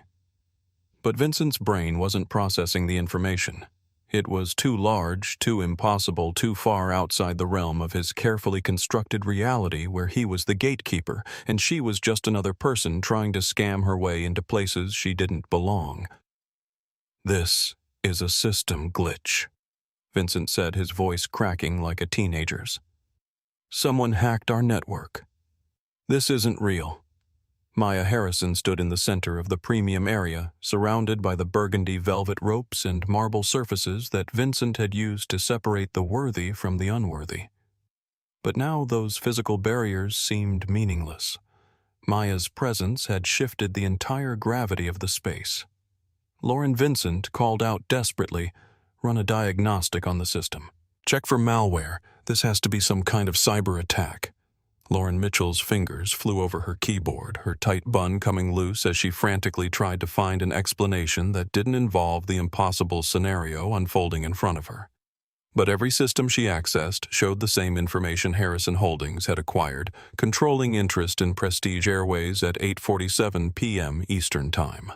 But Vincent's brain wasn't processing the information. It was too large, too impossible, too far outside the realm of his carefully constructed reality where he was the gatekeeper and she was just another person trying to scam her way into places she didn't belong. "This is a system glitch," Vincent said, his voice cracking like a teenager's. "Someone hacked our network. This isn't real." Maya Harrison stood in the center of the premium area, surrounded by the burgundy velvet ropes and marble surfaces that Vincent had used to separate the worthy from the unworthy. But now those physical barriers seemed meaningless. Maya's presence had shifted the entire gravity of the space. Lauren Vincent called out desperately, "Run a diagnostic on the system. Check for malware. This has to be some kind of cyber attack." Lauren Mitchell's fingers flew over her keyboard, her tight bun coming loose as she frantically tried to find an explanation that didn't involve the impossible scenario unfolding in front of her. But every system she accessed showed the same information Harrison Holdings had acquired, controlling interest in Prestige Airways at 8:47 p.m. Eastern Time.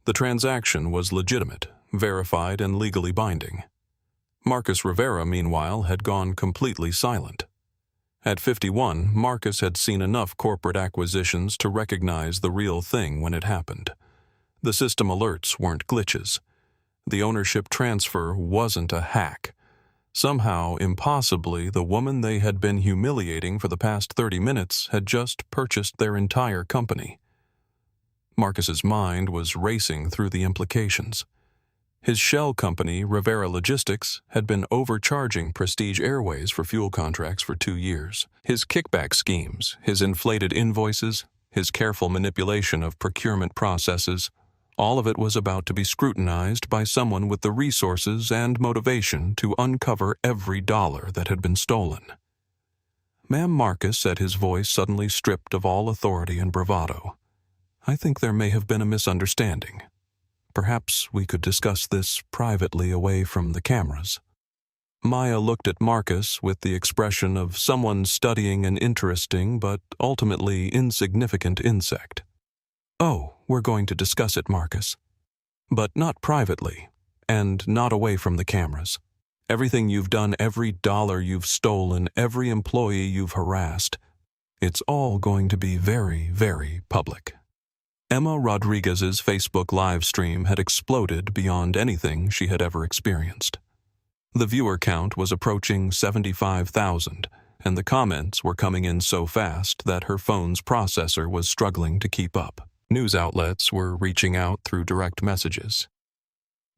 The transaction was legitimate, verified, and legally binding. Marcus Rivera, meanwhile, had gone completely silent. At 51, Marcus had seen enough corporate acquisitions to recognize the real thing when it happened. The system alerts weren't glitches. The ownership transfer wasn't a hack. Somehow, impossibly, the woman they had been humiliating for the past 30 minutes had just purchased their entire company. Marcus's mind was racing through the implications. His shell company, Rivera Logistics, had been overcharging Prestige Airways for fuel contracts for 2 years. His kickback schemes, his inflated invoices, his careful manipulation of procurement processes, all of it was about to be scrutinized by someone with the resources and motivation to uncover every dollar that had been stolen. "Ma'am Marcus," said his voice suddenly stripped of all authority and bravado, "I think there may have been a misunderstanding. Perhaps we could discuss this privately away from the cameras." Maya looked at Marcus with the expression of someone studying an interesting but ultimately insignificant insect. "Oh, we're going to discuss it, Marcus. But not privately, and not away from the cameras. Everything you've done, every dollar you've stolen, every employee you've harassed, it's all going to be very, very public." Emma Rodriguez's Facebook live stream had exploded beyond anything she had ever experienced. The viewer count was approaching 75,000, and the comments were coming in so fast that her phone's processor was struggling to keep up. News outlets were reaching out through direct messages.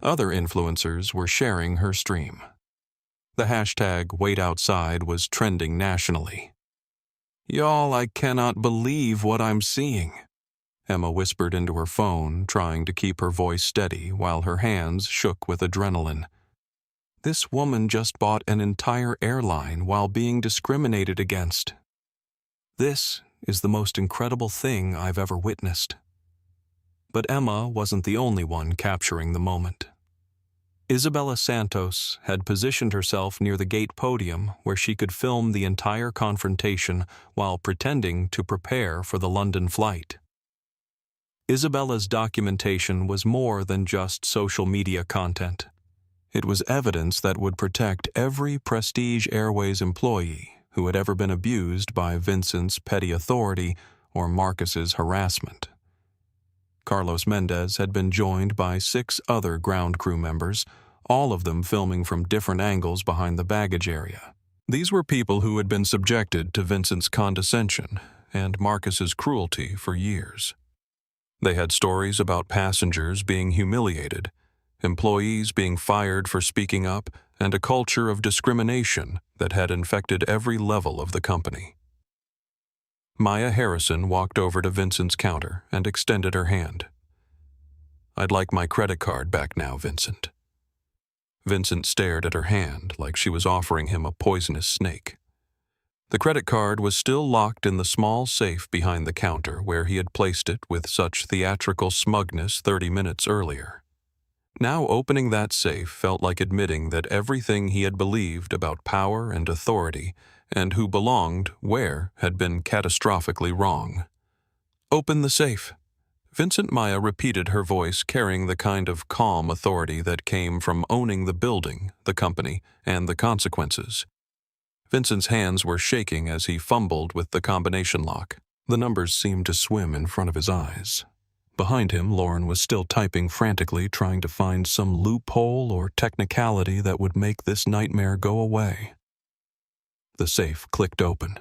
Other influencers were sharing her stream. The hashtag #WaitOutside was trending nationally. "Y'all, I cannot believe what I'm seeing," Emma whispered into her phone, trying to keep her voice steady while her hands shook with adrenaline. "This woman just bought an entire airline while being discriminated against. This is the most incredible thing I've ever witnessed." But Emma wasn't the only one capturing the moment. Isabella Santos had positioned herself near the gate podium where she could film the entire confrontation while pretending to prepare for the London flight. Isabella's documentation was more than just social media content. It was evidence that would protect every Prestige Airways employee who had ever been abused by Vincent's petty authority or Marcus's harassment. Carlos Mendez had been joined by 6 other ground crew members, all of them filming from different angles behind the baggage area. These were people who had been subjected to Vincent's condescension and Marcus's cruelty for years. They had stories about passengers being humiliated, employees being fired for speaking up, and a culture of discrimination that had infected every level of the company. Maya Harrison walked over to Vincent's counter and extended her hand. "I'd like my credit card back now, Vincent." Vincent stared at her hand like she was offering him a poisonous snake. The credit card was still locked in the small safe behind the counter where he had placed it with such theatrical smugness 30 minutes earlier. Now opening that safe felt like admitting that everything he had believed about power and authority and who belonged where had been catastrophically wrong. "Open the safe." Vincent Maya repeated, her voice carrying the kind of calm authority that came from owning the building, the company, and the consequences. Vincent's hands were shaking as he fumbled with the combination lock. The numbers seemed to swim in front of his eyes. Behind him, Lauren was still typing frantically, trying to find some loophole or technicality that would make this nightmare go away. The safe clicked open.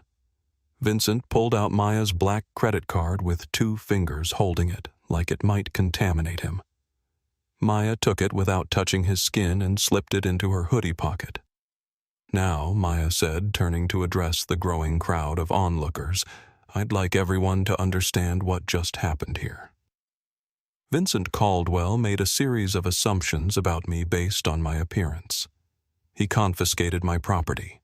Vincent pulled out Maya's black credit card with 2 fingers holding it, like it might contaminate him. Maya took it without touching his skin and slipped it into her hoodie pocket. "Now," Maya said, turning to address the growing crowd of onlookers, "I'd like everyone to understand what just happened here. Vincent Caldwell made a series of assumptions about me based on my appearance. He confiscated my property.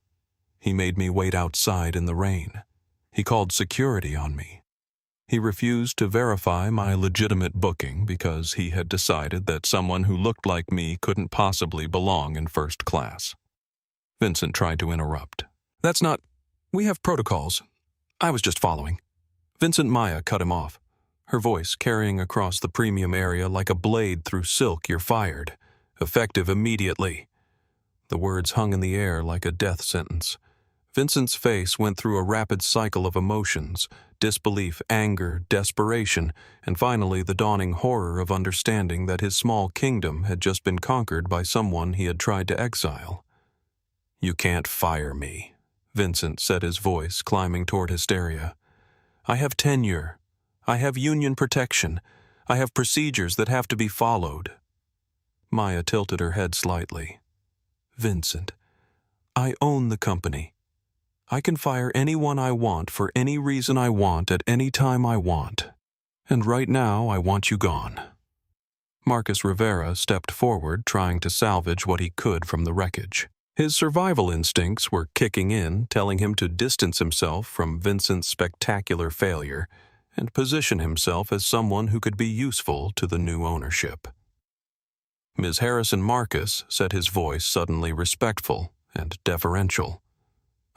He made me wait outside in the rain. He called security on me. He refused to verify my legitimate booking because he had decided that someone who looked like me couldn't possibly belong in first class." Vincent tried to interrupt. "That's not... We have protocols. I was just following." Vincent Maya cut him off, her voice carrying across the premium area like a blade through silk. "You're fired. Effective immediately." The words hung in the air like a death sentence. Vincent's face went through a rapid cycle of emotions: disbelief, anger, desperation, and finally the dawning horror of understanding that his small kingdom had just been conquered by someone he had tried to exile. "You can't fire me," Vincent said, his voice climbing toward hysteria. "I have tenure. I have union protection. I have procedures that have to be followed." Maya tilted her head slightly. "Vincent, I own the company. I can fire anyone I want for any reason I want at any time I want. And right now I want you gone." Marcus Rivera stepped forward, trying to salvage what he could from the wreckage. His survival instincts were kicking in, telling him to distance himself from Vincent's spectacular failure and position himself as someone who could be useful to the new ownership. Ms. Harrison Marcus said, his voice suddenly respectful and deferential.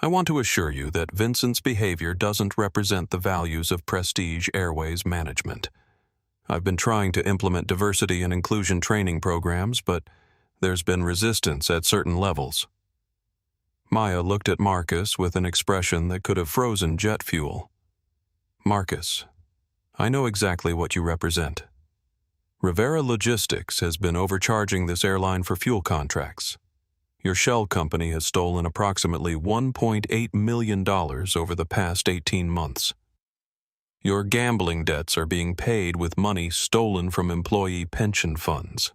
"I want to assure you that Vincent's behavior doesn't represent the values of Prestige Airways management. I've been trying to implement diversity and inclusion training programs, but there's been resistance at certain levels." Maya looked at Marcus with an expression that could have frozen jet fuel. "Marcus, I know exactly what you represent. Rivera Logistics has been overcharging this airline for fuel contracts. Your shell company has stolen approximately $1.8 million over the past 18 months. Your gambling debts are being paid with money stolen from employee pension funds.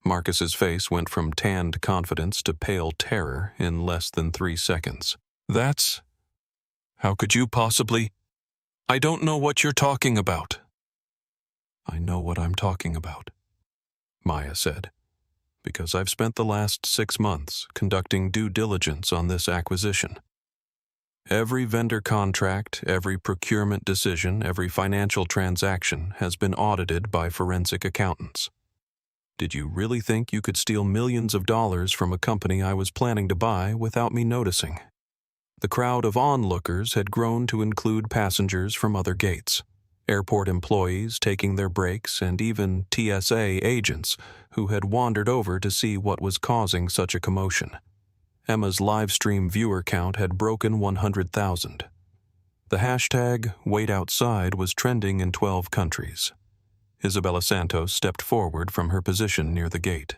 Marcus's face went from tanned confidence to pale terror in less than 3 seconds. That's... How could you possibly... I don't know what you're talking about. I know what I'm talking about, Maya said, because I've spent the last 6 months conducting due diligence on this acquisition. Every vendor contract, every procurement decision, every financial transaction has been audited by forensic accountants. Did you really think you could steal millions of dollars from a company I was planning to buy without me noticing? The crowd of onlookers had grown to include passengers from other gates, airport employees taking their breaks, and even TSA agents who had wandered over to see what was causing such a commotion. Emma's live stream viewer count had broken 100,000. The hashtag Wait Outside was trending in 12 countries. Isabella Santos stepped forward from her position near the gate.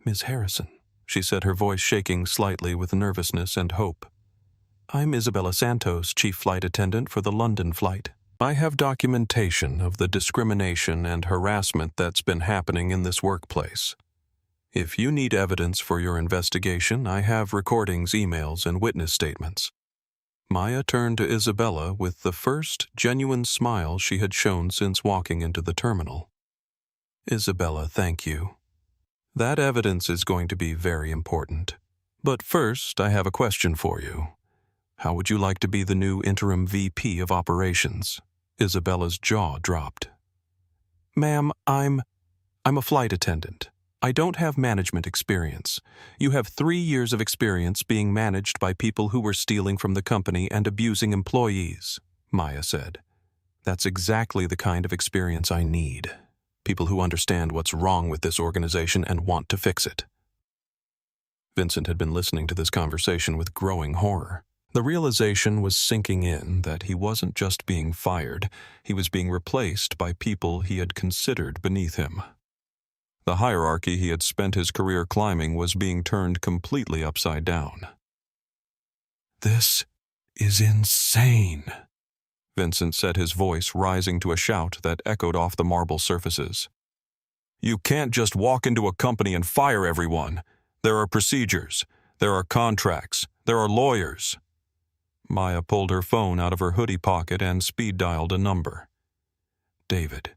"Miss Harrison," she said, her voice shaking slightly with nervousness and hope. "I'm Isabella Santos, chief flight attendant for the London flight. I have documentation of the discrimination and harassment that's been happening in this workplace. If you need evidence for your investigation, I have recordings, emails, and witness statements." Maya turned to Isabella with the first genuine smile she had shown since walking into the terminal. "Isabella, thank you. That evidence is going to be very important. But first, I have a question for you. How would you like to be the new interim VP of operations?" Isabella's jaw dropped. "Ma'am, I'm a flight attendant. I don't have management experience. You have 3 years of experience being managed by people who were stealing from the company and abusing employees," Maya said. "That's exactly the kind of experience I need. People who understand what's wrong with this organization and want to fix it." Vincent had been listening to this conversation with growing horror. The realization was sinking in that he wasn't just being fired, he was being replaced by people he had considered beneath him. The hierarchy he had spent his career climbing was being turned completely upside down. "This is insane," Vincent said, his voice rising to a shout that echoed off the marble surfaces. "You can't just walk into a company and fire everyone. There are procedures, there are contracts, there are lawyers." Maya pulled her phone out of her hoodie pocket and speed-dialed a number. "David,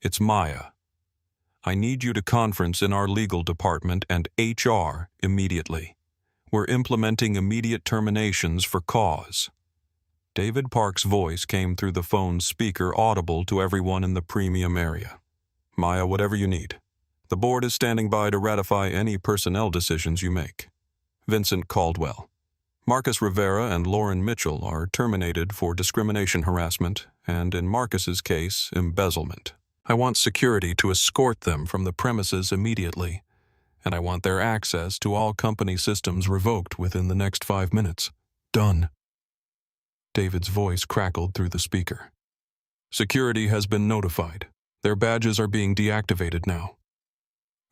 it's Maya. I need you to conference in our legal department and HR immediately. We're implementing immediate terminations for cause." David Park's voice came through the phone's speaker, audible to everyone in the premium area. "Maya, whatever you need. The board is standing by to ratify any personnel decisions you make. Vincent Caldwell. Marcus Rivera and Lauren Mitchell are terminated for discrimination harassment and, in Marcus's case, embezzlement. I want security to escort them from the premises immediately, and I want their access to all company systems revoked within the next 5 minutes. Done." David's voice crackled through the speaker. "Security has been notified. Their badges are being deactivated now."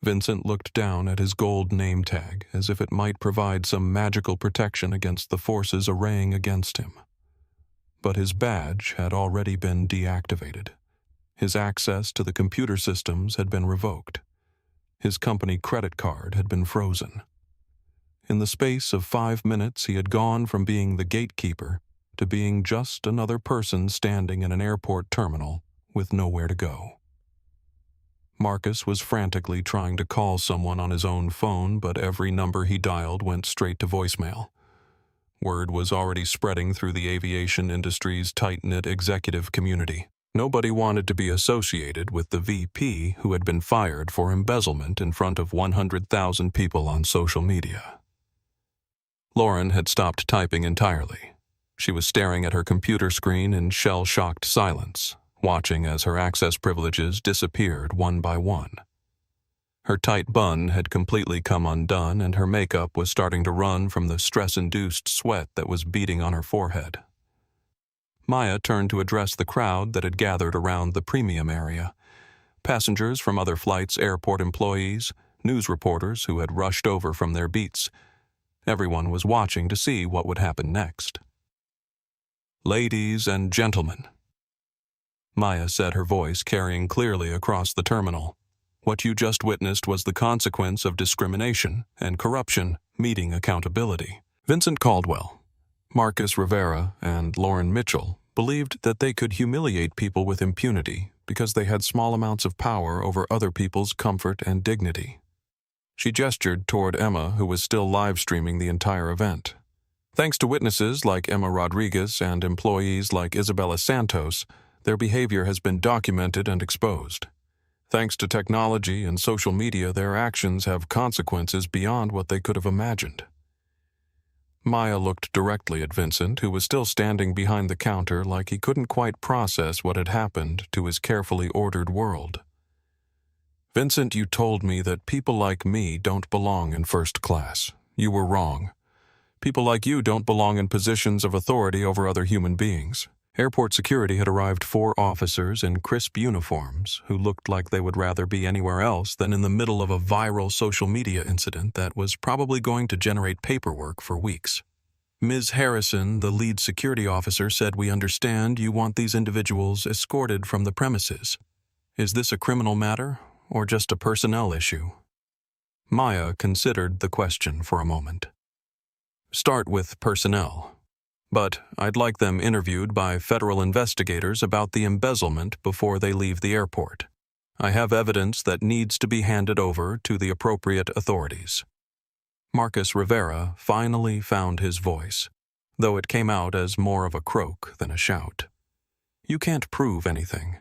Vincent looked down at his gold name tag as if it might provide some magical protection against the forces arraying against him. But his badge had already been deactivated. His access to the computer systems had been revoked. His company credit card had been frozen. In the space of 5 minutes, he had gone from being the gatekeeper to being just another person standing in an airport terminal with nowhere to go. Marcus was frantically trying to call someone on his own phone, but every number he dialed went straight to voicemail. Word was already spreading through the aviation industry's tight-knit executive community. Nobody wanted to be associated with the VP who had been fired for embezzlement in front of 100,000 people on social media. Lauren had stopped typing entirely. She was staring at her computer screen in shell-shocked silence, watching as her access privileges disappeared one by one. Her tight bun had completely come undone, and her makeup was starting to run from the stress-induced sweat that was beading on her forehead. Maya turned to address the crowd that had gathered around the premium area. Passengers from other flights, airport employees, news reporters who had rushed over from their beats. Everyone was watching to see what would happen next. "Ladies and gentlemen," Maya said, her voice carrying clearly across the terminal. "What you just witnessed was the consequence of discrimination and corruption meeting accountability." Vincent Caldwell, Marcus Rivera, and Lauren Mitchell believed that they could humiliate people with impunity because they had small amounts of power over other people's comfort and dignity. She gestured toward Emma, who was still live-streaming the entire event. Thanks to witnesses like Emma Rodriguez and employees like Isabella Santos, their behavior has been documented and exposed. Thanks to technology and social media, their actions have consequences beyond what they could have imagined. Maya looked directly at Vincent, who was still standing behind the counter like he couldn't quite process what had happened to his carefully ordered world. "Vincent, you told me that people like me don't belong in first class. You were wrong. People like you don't belong in positions of authority over other human beings." Airport security had arrived 4 officers in crisp uniforms who looked like they would rather be anywhere else than in the middle of a viral social media incident that was probably going to generate paperwork for weeks. "Ms. Harrison, the lead security officer, said, 'We understand you want these individuals escorted from the premises. Is this a criminal matter or just a personnel issue?" Maya considered the question for a moment. "Start with personnel. But I'd like them interviewed by federal investigators about the embezzlement before they leave the airport. I have evidence that needs to be handed over to the appropriate authorities." Marcus Rivera finally found his voice, though it came out as more of a croak than a shout. "You can't prove anything.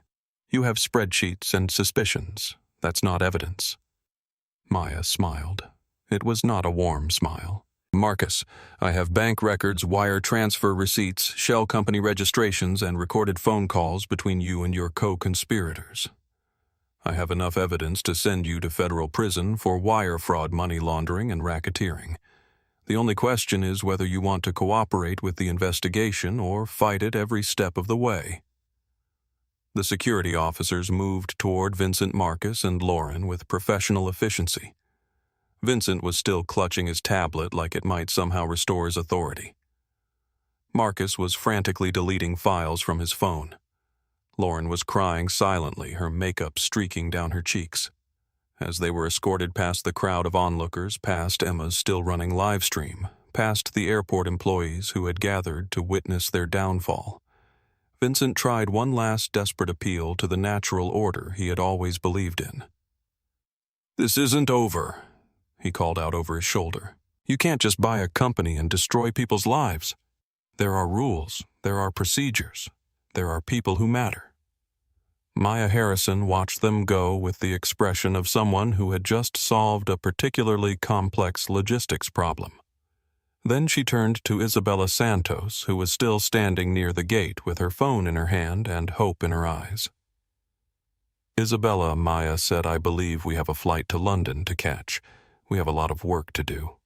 You have spreadsheets and suspicions. That's not evidence." Maya smiled. It was not a warm smile. "Marcus, I have bank records, wire transfer receipts, shell company registrations, and recorded phone calls between you and your co-conspirators. I have enough evidence to send you to federal prison for wire fraud, money laundering, and racketeering. The only question is whether you want to cooperate with the investigation or fight it every step of the way." The security officers moved toward Vincent, Marcus, and Lauren with professional efficiency. Vincent was still clutching his tablet like it might somehow restore his authority. Marcus was frantically deleting files from his phone. Lauren was crying silently, her makeup streaking down her cheeks. As they were escorted past the crowd of onlookers, past Emma's still-running live stream, past the airport employees who had gathered to witness their downfall, Vincent tried one last desperate appeal to the natural order he had always believed in. "This isn't over," he called out over his shoulder. "You can't just buy a company and destroy people's lives. There are rules, there are procedures, there are people who matter." Maya Harrison watched them go with the expression of someone who had just solved a particularly complex logistics problem. Then she turned to Isabella Santos, who was still standing near the gate with her phone in her hand and hope in her eyes. "Isabella," Maya said, "I believe we have a flight to London to catch. We have a lot of work to do."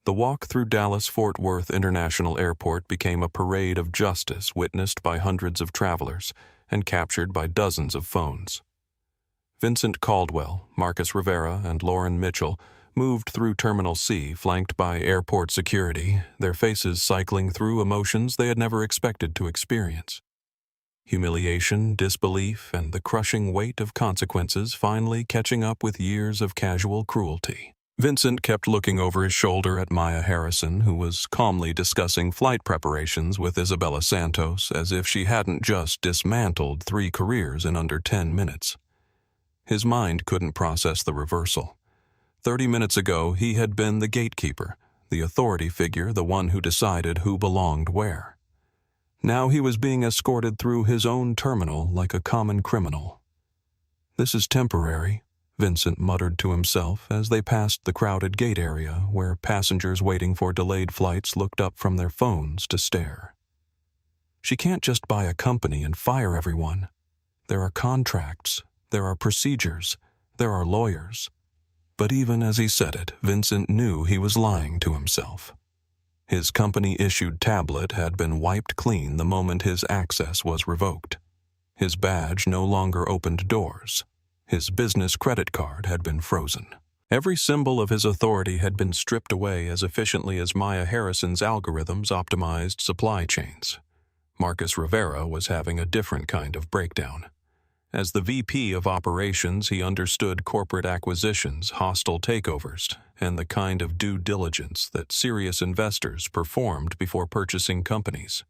The walk through Dallas-Fort Worth International Airport became a parade of justice witnessed by hundreds of travelers and captured by dozens of phones. Vincent Caldwell, Marcus Rivera, and Lauren Mitchell moved through Terminal C, flanked by airport security, their faces cycling through emotions they had never expected to experience. Humiliation, disbelief, and the crushing weight of consequences finally catching up with years of casual cruelty. Vincent kept looking over his shoulder at Maya Harrison, who was calmly discussing flight preparations with Isabella Santos as if she hadn't just dismantled 3 careers in under 10 minutes. His mind couldn't process the reversal. 30 minutes ago, he had been the gatekeeper, the authority figure, the one who decided who belonged where. Now he was being escorted through his own terminal like a common criminal. "This is temporary," Vincent muttered to himself as they passed the crowded gate area where passengers waiting for delayed flights looked up from their phones to stare. She can't just buy a company and fire everyone. There are contracts, there are procedures, there are lawyers. But even as he said it, Vincent knew he was lying to himself. His company-issued tablet had been wiped clean the moment his access was revoked. His badge no longer opened doors. His business credit card had been frozen. Every symbol of his authority had been stripped away as efficiently as Maya Harrison's algorithms optimized supply chains. Marcus Rivera was having a different kind of breakdown. As the VP of operations, he understood corporate acquisitions, hostile takeovers, and the kind of due diligence that serious investors performed before purchasing companies.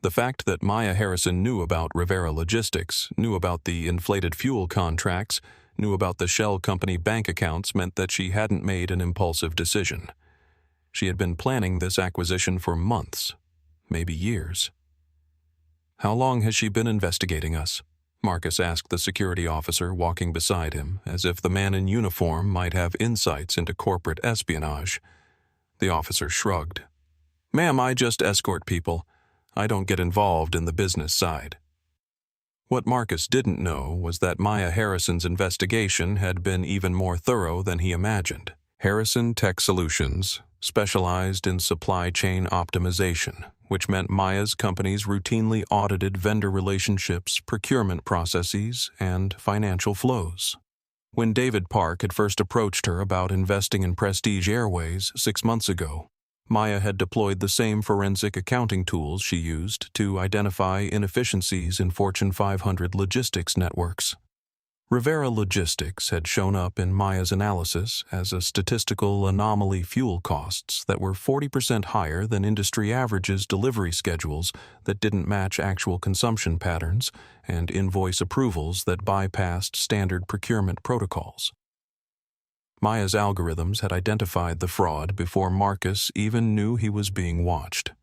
The fact that Maya Harrison knew about Rivera Logistics, knew about the inflated fuel contracts, knew about the shell company bank accounts meant that she hadn't made an impulsive decision. She had been planning this acquisition for months, maybe years. "How long has she been investigating us?" Marcus asked the security officer walking beside him, as if the man in uniform might have insights into corporate espionage. The officer shrugged. "Ma'am, I just escort people. I don't get involved in the business side." What Marcus didn't know was that Maya Harrison's investigation had been even more thorough than he imagined. Harrison Tech Solutions specialized in supply chain optimization, which meant Maya's companies routinely audited vendor relationships, procurement processes, and financial flows. When David Park had first approached her about investing in Prestige Airways 6 months ago, Maya had deployed the same forensic accounting tools she used to identify inefficiencies in Fortune 500 logistics networks. Rivera Logistics had shown up in Maya's analysis as a statistical anomaly: fuel costs that were 40% higher than industry averages, delivery schedules that didn't match actual consumption patterns, and invoice approvals that bypassed standard procurement protocols. Maya's algorithms had identified the fraud before Marcus even knew he was being watched.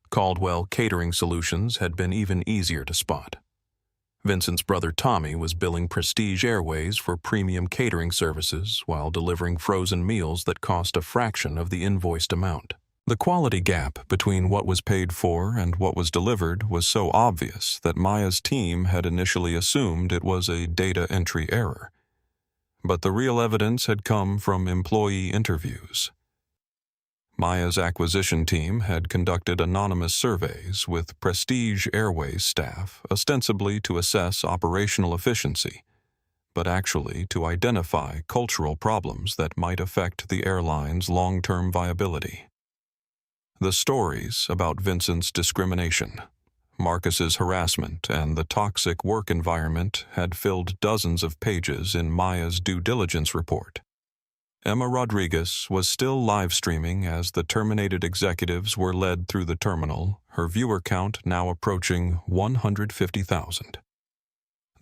Caldwell Catering Solutions had been even easier to spot. Vincent's brother Tommy was billing Prestige Airways for premium catering services while delivering frozen meals that cost a fraction of the invoiced amount. The quality gap between what was paid for and what was delivered was so obvious that Maya's team had initially assumed it was a data entry error. But the real evidence had come from employee interviews. Maya's acquisition team had conducted anonymous surveys with Prestige Airways staff, ostensibly to assess operational efficiency, but actually to identify cultural problems that might affect the airline's long-term viability. The stories about Vincent's discrimination, Marcus's harassment, and the toxic work environment had filled dozens of pages in Maya's due diligence report. Emma Rodriguez was still live streaming as the terminated executives were led through the terminal, her viewer count now approaching 150,000.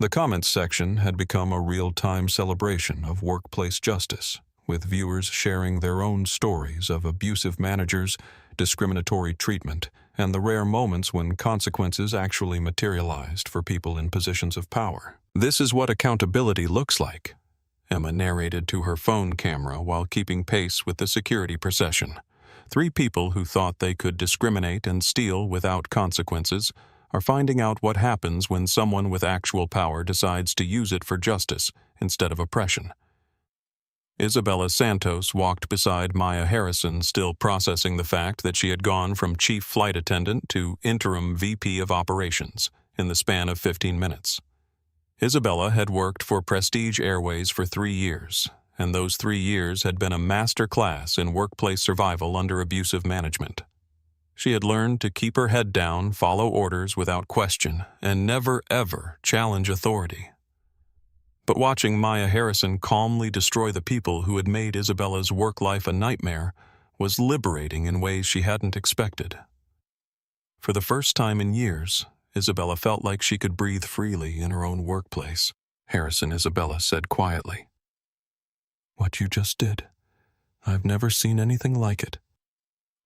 The comments section had become a real-time celebration of workplace justice, with viewers sharing their own stories of abusive managers, discriminatory treatment, and the rare moments when consequences actually materialized for people in positions of power. "This is what accountability looks like," Emma narrated to her phone camera while keeping pace with the security procession. 3 people who thought they could discriminate and steal without consequences are finding out what happens when someone with actual power decides to use it for justice instead of oppression. Isabella Santos walked beside Maya Harrison, still processing the fact that she had gone from chief flight attendant to interim VP of operations in the span of 15 minutes. Isabella had worked for Prestige Airways for 3 years, and those 3 years had been a master class in workplace survival under abusive management. She had learned to keep her head down, follow orders without question, and never ever challenge authority. But watching Maya Harrison calmly destroy the people who had made Isabella's work life a nightmare was liberating in ways she hadn't expected. For the first time in years, Isabella felt like she could breathe freely in her own workplace. Isabella said quietly, "What you just did, I've never seen anything like it.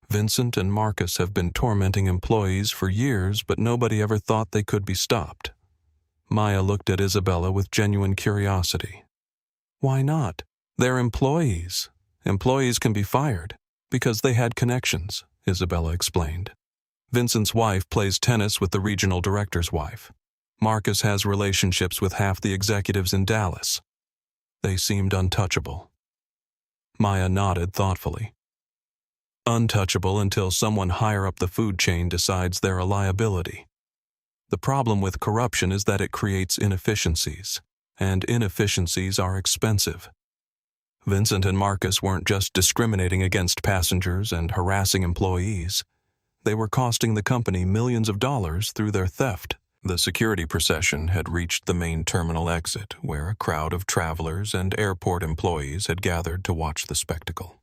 Vincent and Marcus have been tormenting employees for years, but nobody ever thought they could be stopped." Maya looked at Isabella with genuine curiosity. "Why not? They're employees. Employees can be fired because they had connections," Isabella explained. "Vincent's wife plays tennis with the regional director's wife. Marcus has relationships with half the executives in Dallas. They seemed untouchable." Maya nodded thoughtfully. untouchable until someone higher up the food chain decides they're a liability. The problem with corruption is that it creates inefficiencies, and inefficiencies are expensive. Vincent and Marcus weren't just discriminating against passengers and harassing employees. They were costing the company millions of dollars through their theft. The security procession had reached the main terminal exit, where a crowd of travelers and airport employees had gathered to watch the spectacle.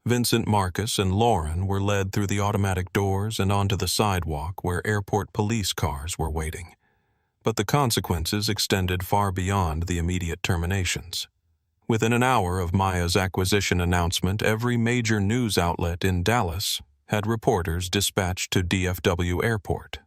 Vincent, Marcus, and Lauren were led through the automatic doors and onto the sidewalk where airport police cars were waiting. But the consequences extended far beyond the immediate terminations. Within an hour of Maya's acquisition announcement, every major news outlet in Dallas had reporters dispatched to DFW Airport.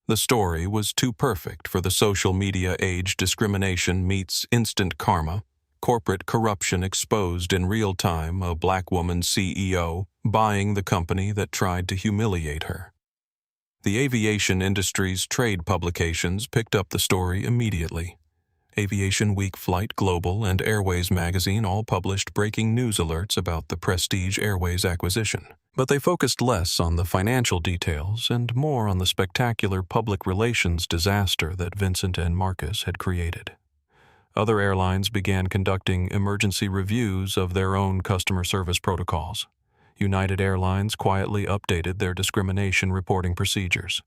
The story was too perfect for the social media age. Discrimination meets instant karma. Corporate corruption exposed in real time. A black woman CEO buying the company that tried to humiliate her. The aviation industry's trade publications picked up the story immediately. Aviation Week, Flight Global, and Airways magazine all published breaking news alerts about the Prestige Airways acquisition. But they focused less on the financial details and more on the spectacular public relations disaster that Vincent and Marcus had created. Other airlines began conducting emergency reviews of their own customer service protocols. United Airlines quietly updated their discrimination reporting procedures.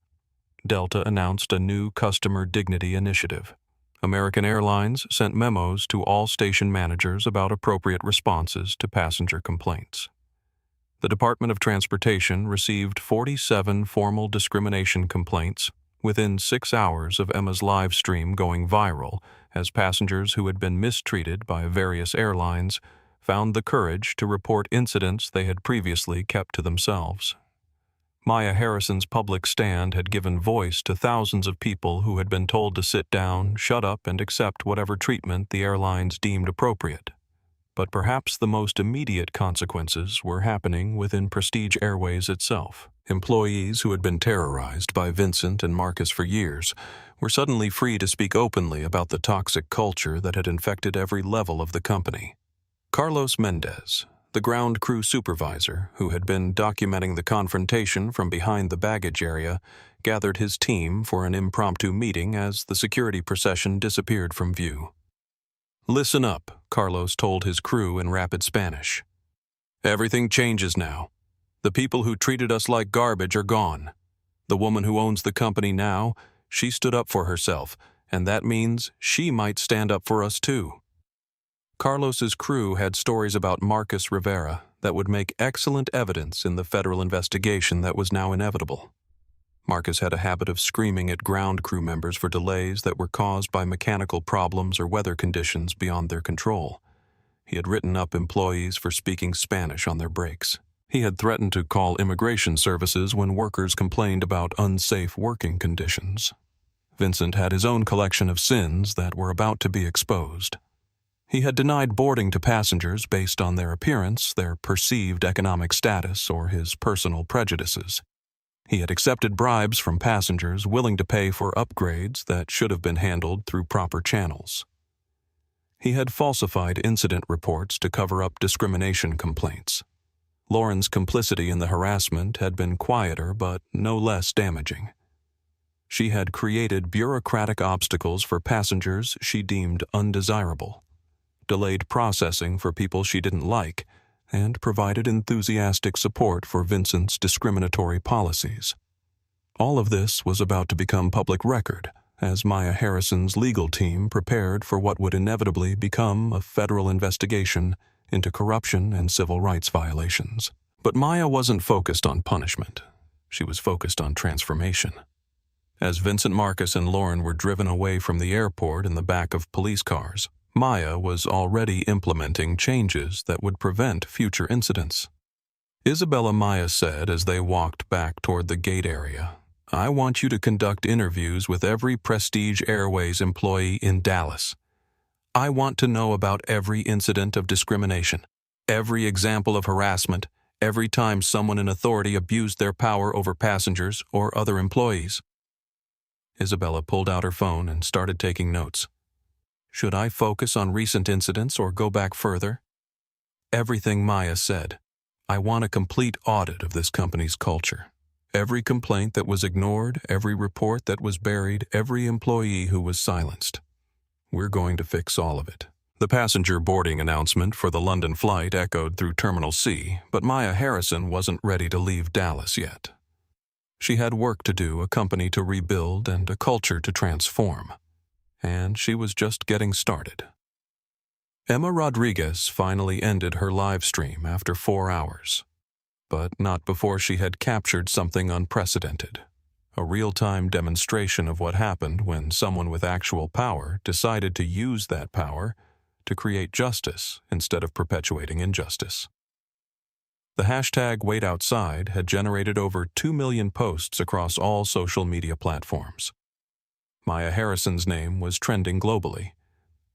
Delta announced a new customer dignity initiative. American Airlines sent memos to all station managers about appropriate responses to passenger complaints. The Department of Transportation received 47 formal discrimination complaints within 6 hours of Emma's live stream going viral, as passengers who had been mistreated by various airlines found the courage to report incidents they had previously kept to themselves. Maya Harrison's public stand had given voice to thousands of people who had been told to sit down, shut up, and accept whatever treatment the airlines deemed appropriate. But perhaps the most immediate consequences were happening within Prestige Airways itself. Employees who had been terrorized by Vincent and Marcus for years were suddenly free to speak openly about the toxic culture that had infected every level of the company. Carlos Mendez, the ground crew supervisor who had been documenting the confrontation from behind the baggage area, gathered his team for an impromptu meeting as the security procession disappeared from view. "Listen up," Carlos told his crew in rapid Spanish. "Everything changes now. The people who treated us like garbage are gone. The woman who owns the company now, she stood up for herself, and that means she might stand up for us too." Carlos's crew had stories about Marcus Rivera that would make excellent evidence in the federal investigation that was now inevitable. Marcus had a habit of screaming at ground crew members for delays that were caused by mechanical problems or weather conditions beyond their control. He had written up employees for speaking Spanish on their breaks. He had threatened to call immigration services when workers complained about unsafe working conditions. Vincent had his own collection of sins that were about to be exposed. He had denied boarding to passengers based on their appearance, their perceived economic status, or his personal prejudices. He had accepted bribes from passengers willing to pay for upgrades that should have been handled through proper channels. He had falsified incident reports to cover up discrimination complaints. Lauren's complicity in the harassment had been quieter but no less damaging. She had created bureaucratic obstacles for passengers she deemed undesirable, delayed processing for people she didn't like, and provided enthusiastic support for Vincent's discriminatory policies. All of this was about to become public record as Maya Harrison's legal team prepared for what would inevitably become a federal investigation into corruption and civil rights violations. But Maya wasn't focused on punishment. She was focused on transformation. As Vincent, Marcus, and Lauren were driven away from the airport in the back of police cars, Maya was already implementing changes that would prevent future incidents. Isabella Maya said as they walked back toward the gate area, "I want you to conduct interviews with every Prestige Airways employee in Dallas. I want to know about every incident of discrimination, every example of harassment, every time someone in authority abused their power over passengers or other employees." Isabella pulled out her phone and started taking notes. Should I focus on recent incidents or go back further? Everything Maya said, I want a complete audit of this company's culture. Every complaint that was ignored, every report that was buried, every employee who was silenced. We're going to fix all of it." The passenger boarding announcement for the London flight echoed through Terminal C, but Maya Harrison wasn't ready to leave Dallas yet. She had work to do, a company to rebuild, and a culture to transform. And she was just getting started. Emma Rodriguez finally ended her live stream after 4 hours. But not before she had captured something unprecedented. A real-time demonstration of what happened when someone with actual power decided to use that power to create justice instead of perpetuating injustice. The hashtag #WaitOutside had generated over 2 million posts across all social media platforms. Maya Harrison's name was trending globally,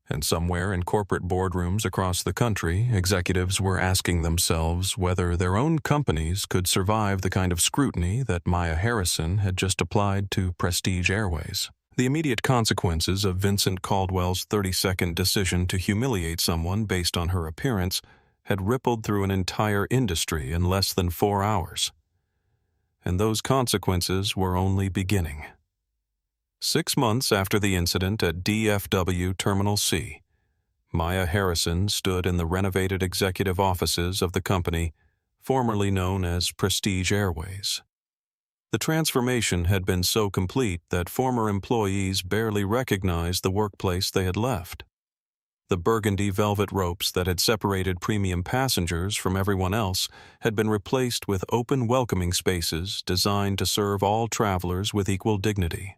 and somewhere in corporate boardrooms across the country, executives were asking themselves whether their own companies could survive the kind of scrutiny that Maya Harrison had just applied to Prestige Airways. The immediate consequences of Vincent Caldwell's 30-second decision to humiliate someone based on her appearance had rippled through an entire industry in less than 4 hours. And those consequences were only beginning. 6 months after the incident at DFW Terminal C, Maya Harrison stood in the renovated executive offices of the company formerly known as Prestige Airways. The transformation had been so complete that former employees barely recognized the workplace they had left. The burgundy velvet ropes that had separated premium passengers from everyone else had been replaced with open welcoming spaces designed to serve all travelers with equal dignity.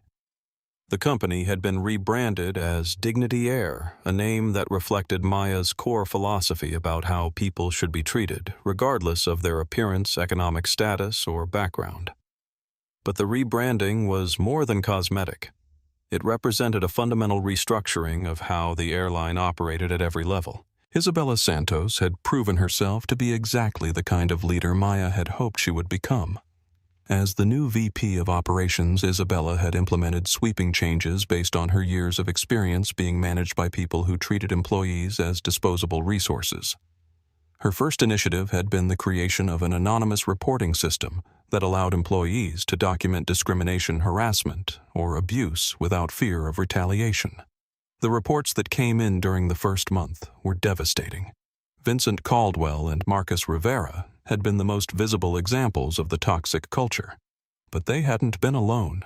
The company had been rebranded as Dignity Air, a name that reflected Maya's core philosophy about how people should be treated, regardless of their appearance, economic status, or background. But the rebranding was more than cosmetic. It represented a fundamental restructuring of how the airline operated at every level. Isabella Santos had proven herself to be exactly the kind of leader Maya had hoped she would become. As the new VP of Operations, Isabella had implemented sweeping changes based on her years of experience being managed by people who treated employees as disposable resources. Her first initiative had been the creation of an anonymous reporting system that allowed employees to document discrimination, harassment, or abuse without fear of retaliation. The reports that came in during the first month were devastating. Vincent Caldwell and Marcus Rivera had been the most visible examples of the toxic culture. But they hadn't been alone.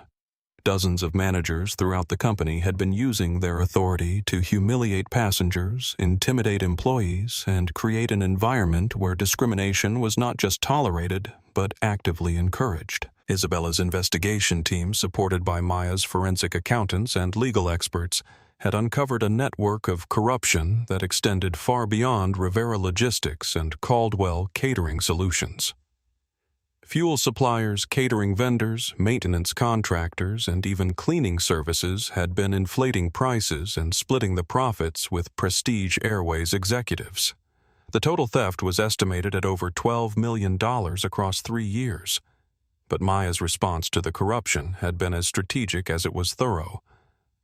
Dozens of managers throughout the company had been using their authority to humiliate passengers, intimidate employees, and create an environment where discrimination was not just tolerated, but actively encouraged. Isabella's investigation team, supported by Maya's forensic accountants and legal experts, had uncovered a network of corruption that extended far beyond Rivera Logistics and Caldwell Catering Solutions. Fuel suppliers, catering vendors, maintenance contractors, and even cleaning services had been inflating prices and splitting the profits with Prestige Airways executives. The total theft was estimated at over $12 million across 3 years. But Maya's response to the corruption had been as strategic as it was thorough.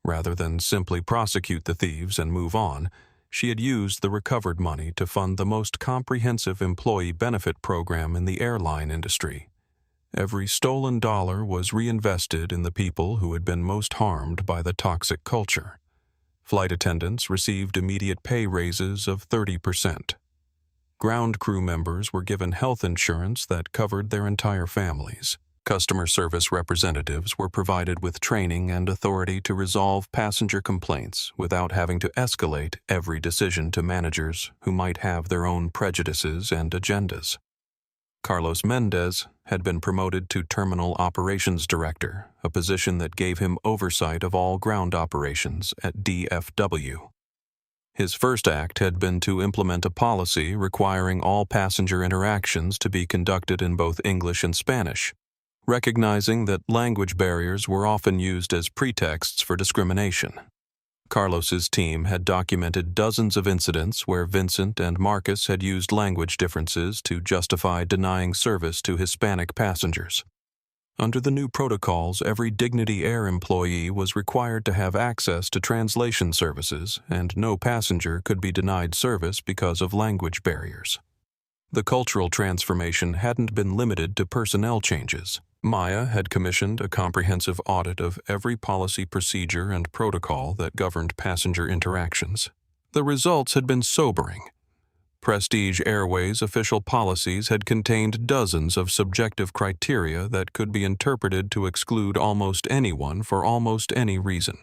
Rather than simply prosecute the thieves and move on, she had used the recovered money to fund the most comprehensive employee benefit program in the airline industry. Every stolen dollar was reinvested in the people who had been most harmed by the toxic culture. Flight attendants received immediate pay raises of 30%. Ground crew members were given health insurance that covered their entire families. Customer service representatives were provided with training and authority to resolve passenger complaints without having to escalate every decision to managers who might have their own prejudices and agendas. Carlos Mendez had been promoted to Terminal Operations Director, a position that gave him oversight of all ground operations at DFW. His first act had been to implement a policy requiring all passenger interactions to be conducted in both English and Spanish, recognizing that language barriers were often used as pretexts for discrimination. Carlos's team had documented dozens of incidents where Vincent and Marcus had used language differences to justify denying service to Hispanic passengers. Under the new protocols, every Dignity Air employee was required to have access to translation services, and no passenger could be denied service because of language barriers. The cultural transformation hadn't been limited to personnel changes. Maya had commissioned a comprehensive audit of every policy, procedure, and protocol that governed passenger interactions. The results had been sobering. Prestige Airways' official policies had contained dozens of subjective criteria that could be interpreted to exclude almost anyone for almost any reason.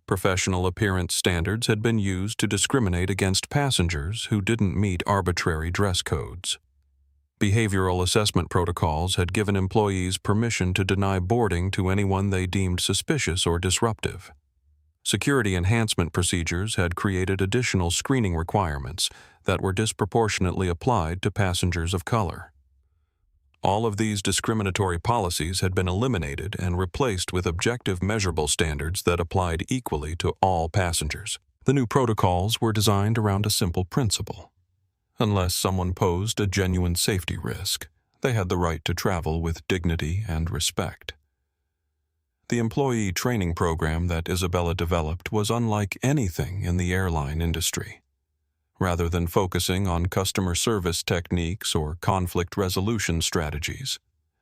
Professional appearance standards had been used to discriminate against passengers who didn't meet arbitrary dress codes. Behavioral assessment protocols had given employees permission to deny boarding to anyone they deemed suspicious or disruptive. Security enhancement procedures had created additional screening requirements that were disproportionately applied to passengers of color. All of these discriminatory policies had been eliminated and replaced with objective measurable standards that applied equally to all passengers. The new protocols were designed around a simple principle. Unless someone posed a genuine safety risk, they had the right to travel with dignity and respect. The employee training program that Isabella developed was unlike anything in the airline industry. Rather than focusing on customer service techniques or conflict resolution strategies,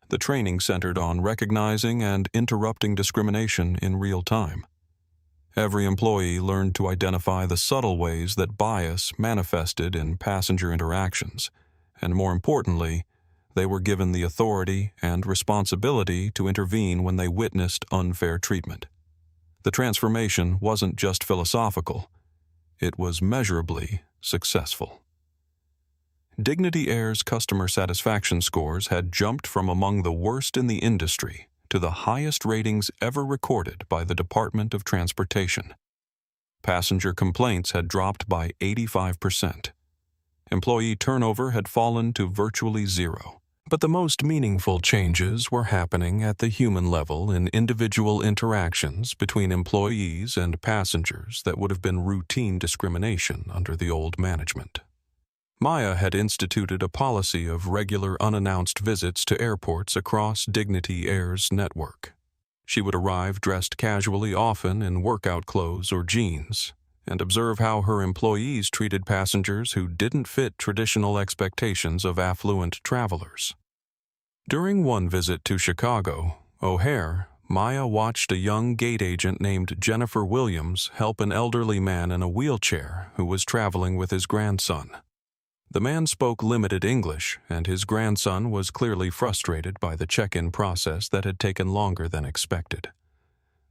the training centered on recognizing and interrupting discrimination in real time. Every employee learned to identify the subtle ways that bias manifested in passenger interactions, and more importantly, they were given the authority and responsibility to intervene when they witnessed unfair treatment. The transformation wasn't just philosophical, it was measurably successful. Dignity Air's customer satisfaction scores had jumped from among the worst in the industry to the highest ratings ever recorded by the Department of Transportation. Passenger complaints had dropped by 85%. Employee turnover had fallen to virtually zero. But the most meaningful changes were happening at the human level in individual interactions between employees and passengers that would have been routine discrimination under the old management. Maya had instituted a policy of regular unannounced visits to airports across Dignity Air's network. She would arrive dressed casually, often in workout clothes or jeans, and observe how her employees treated passengers who didn't fit traditional expectations of affluent travelers. During one visit to Chicago, O'Hare, Maya watched a young gate agent named Jennifer Williams help an elderly man in a wheelchair who was traveling with his grandson. The man spoke limited English, and his grandson was clearly frustrated by the check-in process that had taken longer than expected.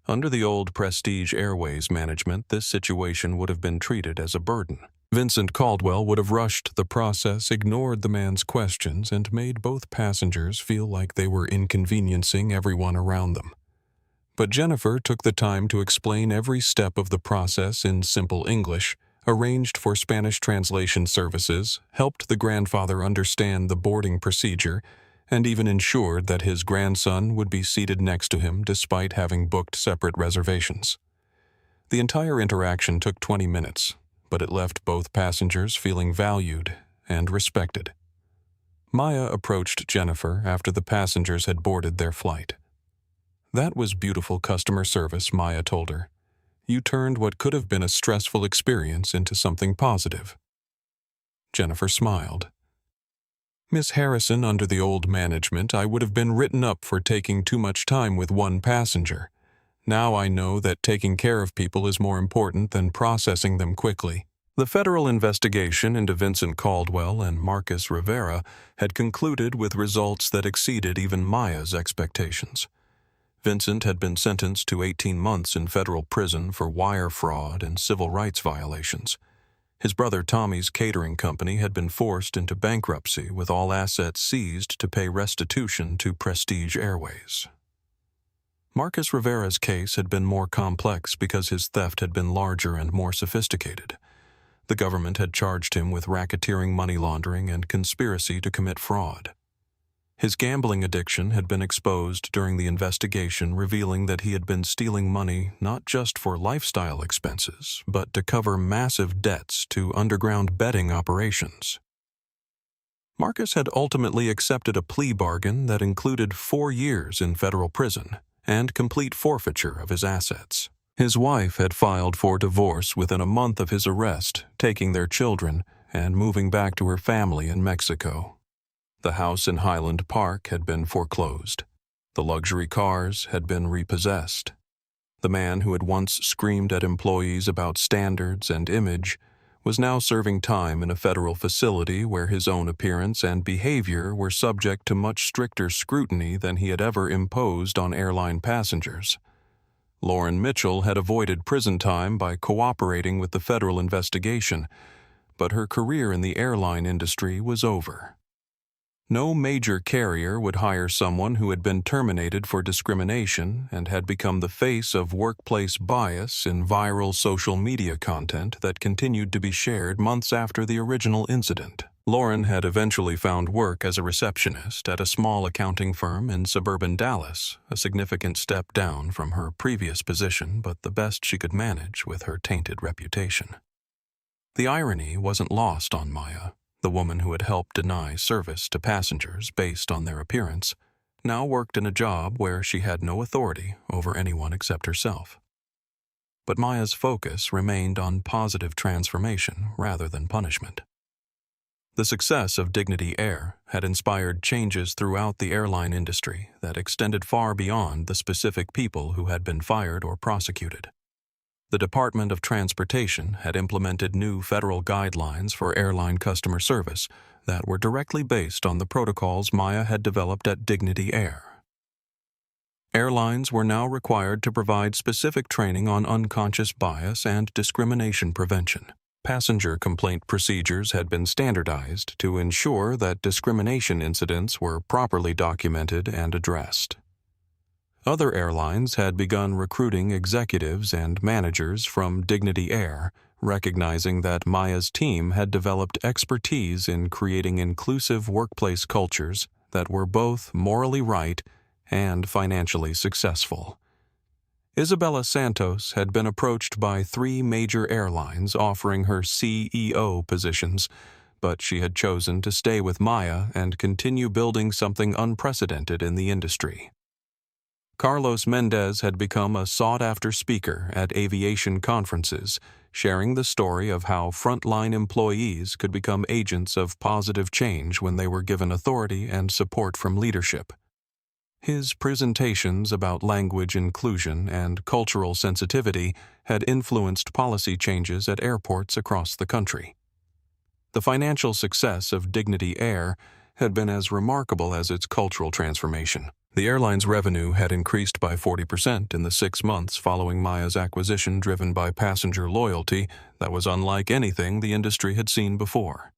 Under the old Prestige Airways management, this situation would have been treated as a burden. Vincent Caldwell would have rushed the process, ignored the man's questions, and made both passengers feel like they were inconveniencing everyone around them. But Jennifer took the time to explain every step of the process in simple English, arranged for Spanish translation services, helped the grandfather understand the boarding procedure, and even ensured that his grandson would be seated next to him despite having booked separate reservations. The entire interaction took 20 minutes, but it left both passengers feeling valued and respected. Maya approached Jennifer after the passengers had boarded their flight. "That was beautiful customer service," Maya told her. "You turned what could have been a stressful experience into something positive." Jennifer smiled. "Miss Harrison, under the old management, I would have been written up for taking too much time with one passenger. Now I know that taking care of people is more important than processing them quickly." The federal investigation into Vincent Caldwell and Marcus Rivera had concluded with results that exceeded even Maya's expectations. Vincent had been sentenced to 18 months in federal prison for wire fraud and civil rights violations. His brother Tommy's catering company had been forced into bankruptcy with all assets seized to pay restitution to Prestige Airways. Marcus Rivera's case had been more complex because his theft had been larger and more sophisticated. The government had charged him with racketeering, money laundering, and conspiracy to commit fraud. His gambling addiction had been exposed during the investigation, revealing that he had been stealing money not just for lifestyle expenses, but to cover massive debts to underground betting operations. Marcus had ultimately accepted a plea bargain that included 4 years in federal prison and complete forfeiture of his assets. His wife had filed for divorce within a month of his arrest, taking their children, and moving back to her family in Mexico. The house in Highland Park had been foreclosed. The luxury cars had been repossessed. The man who had once screamed at employees about standards and image was now serving time in a federal facility where his own appearance and behavior were subject to much stricter scrutiny than he had ever imposed on airline passengers. Lauren Mitchell had avoided prison time by cooperating with the federal investigation, but her career in the airline industry was over. No major carrier would hire someone who had been terminated for discrimination and had become the face of workplace bias in viral social media content that continued to be shared months after the original incident. Lauren had eventually found work as a receptionist at a small accounting firm in suburban Dallas, a significant step down from her previous position, but the best she could manage with her tainted reputation. The irony wasn't lost on Maya. The woman who had helped deny service to passengers based on their appearance now worked in a job where she had no authority over anyone except herself. But Maya's focus remained on positive transformation rather than punishment. The success of Dignity Air had inspired changes throughout the airline industry that extended far beyond the specific people who had been fired or prosecuted. The Department of Transportation had implemented new federal guidelines for airline customer service that were directly based on the protocols Maya had developed at Dignity Air. Airlines were now required to provide specific training on unconscious bias and discrimination prevention. Passenger complaint procedures had been standardized to ensure that discrimination incidents were properly documented and addressed. Other airlines had begun recruiting executives and managers from Dignity Air, recognizing that Maya's team had developed expertise in creating inclusive workplace cultures that were both morally right and financially successful. Isabella Santos had been approached by 3 major airlines offering her CEO positions, but she had chosen to stay with Maya and continue building something unprecedented in the industry. Carlos Mendez had become a sought-after speaker at aviation conferences, sharing the story of how frontline employees could become agents of positive change when they were given authority and support from leadership. His presentations about language inclusion and cultural sensitivity had influenced policy changes at airports across the country. The financial success of Dignity Air had been as remarkable as its cultural transformation. The airline's revenue had increased by 40% in the 6 months following Maya's acquisition, driven by passenger loyalty that was unlike anything the industry had seen before.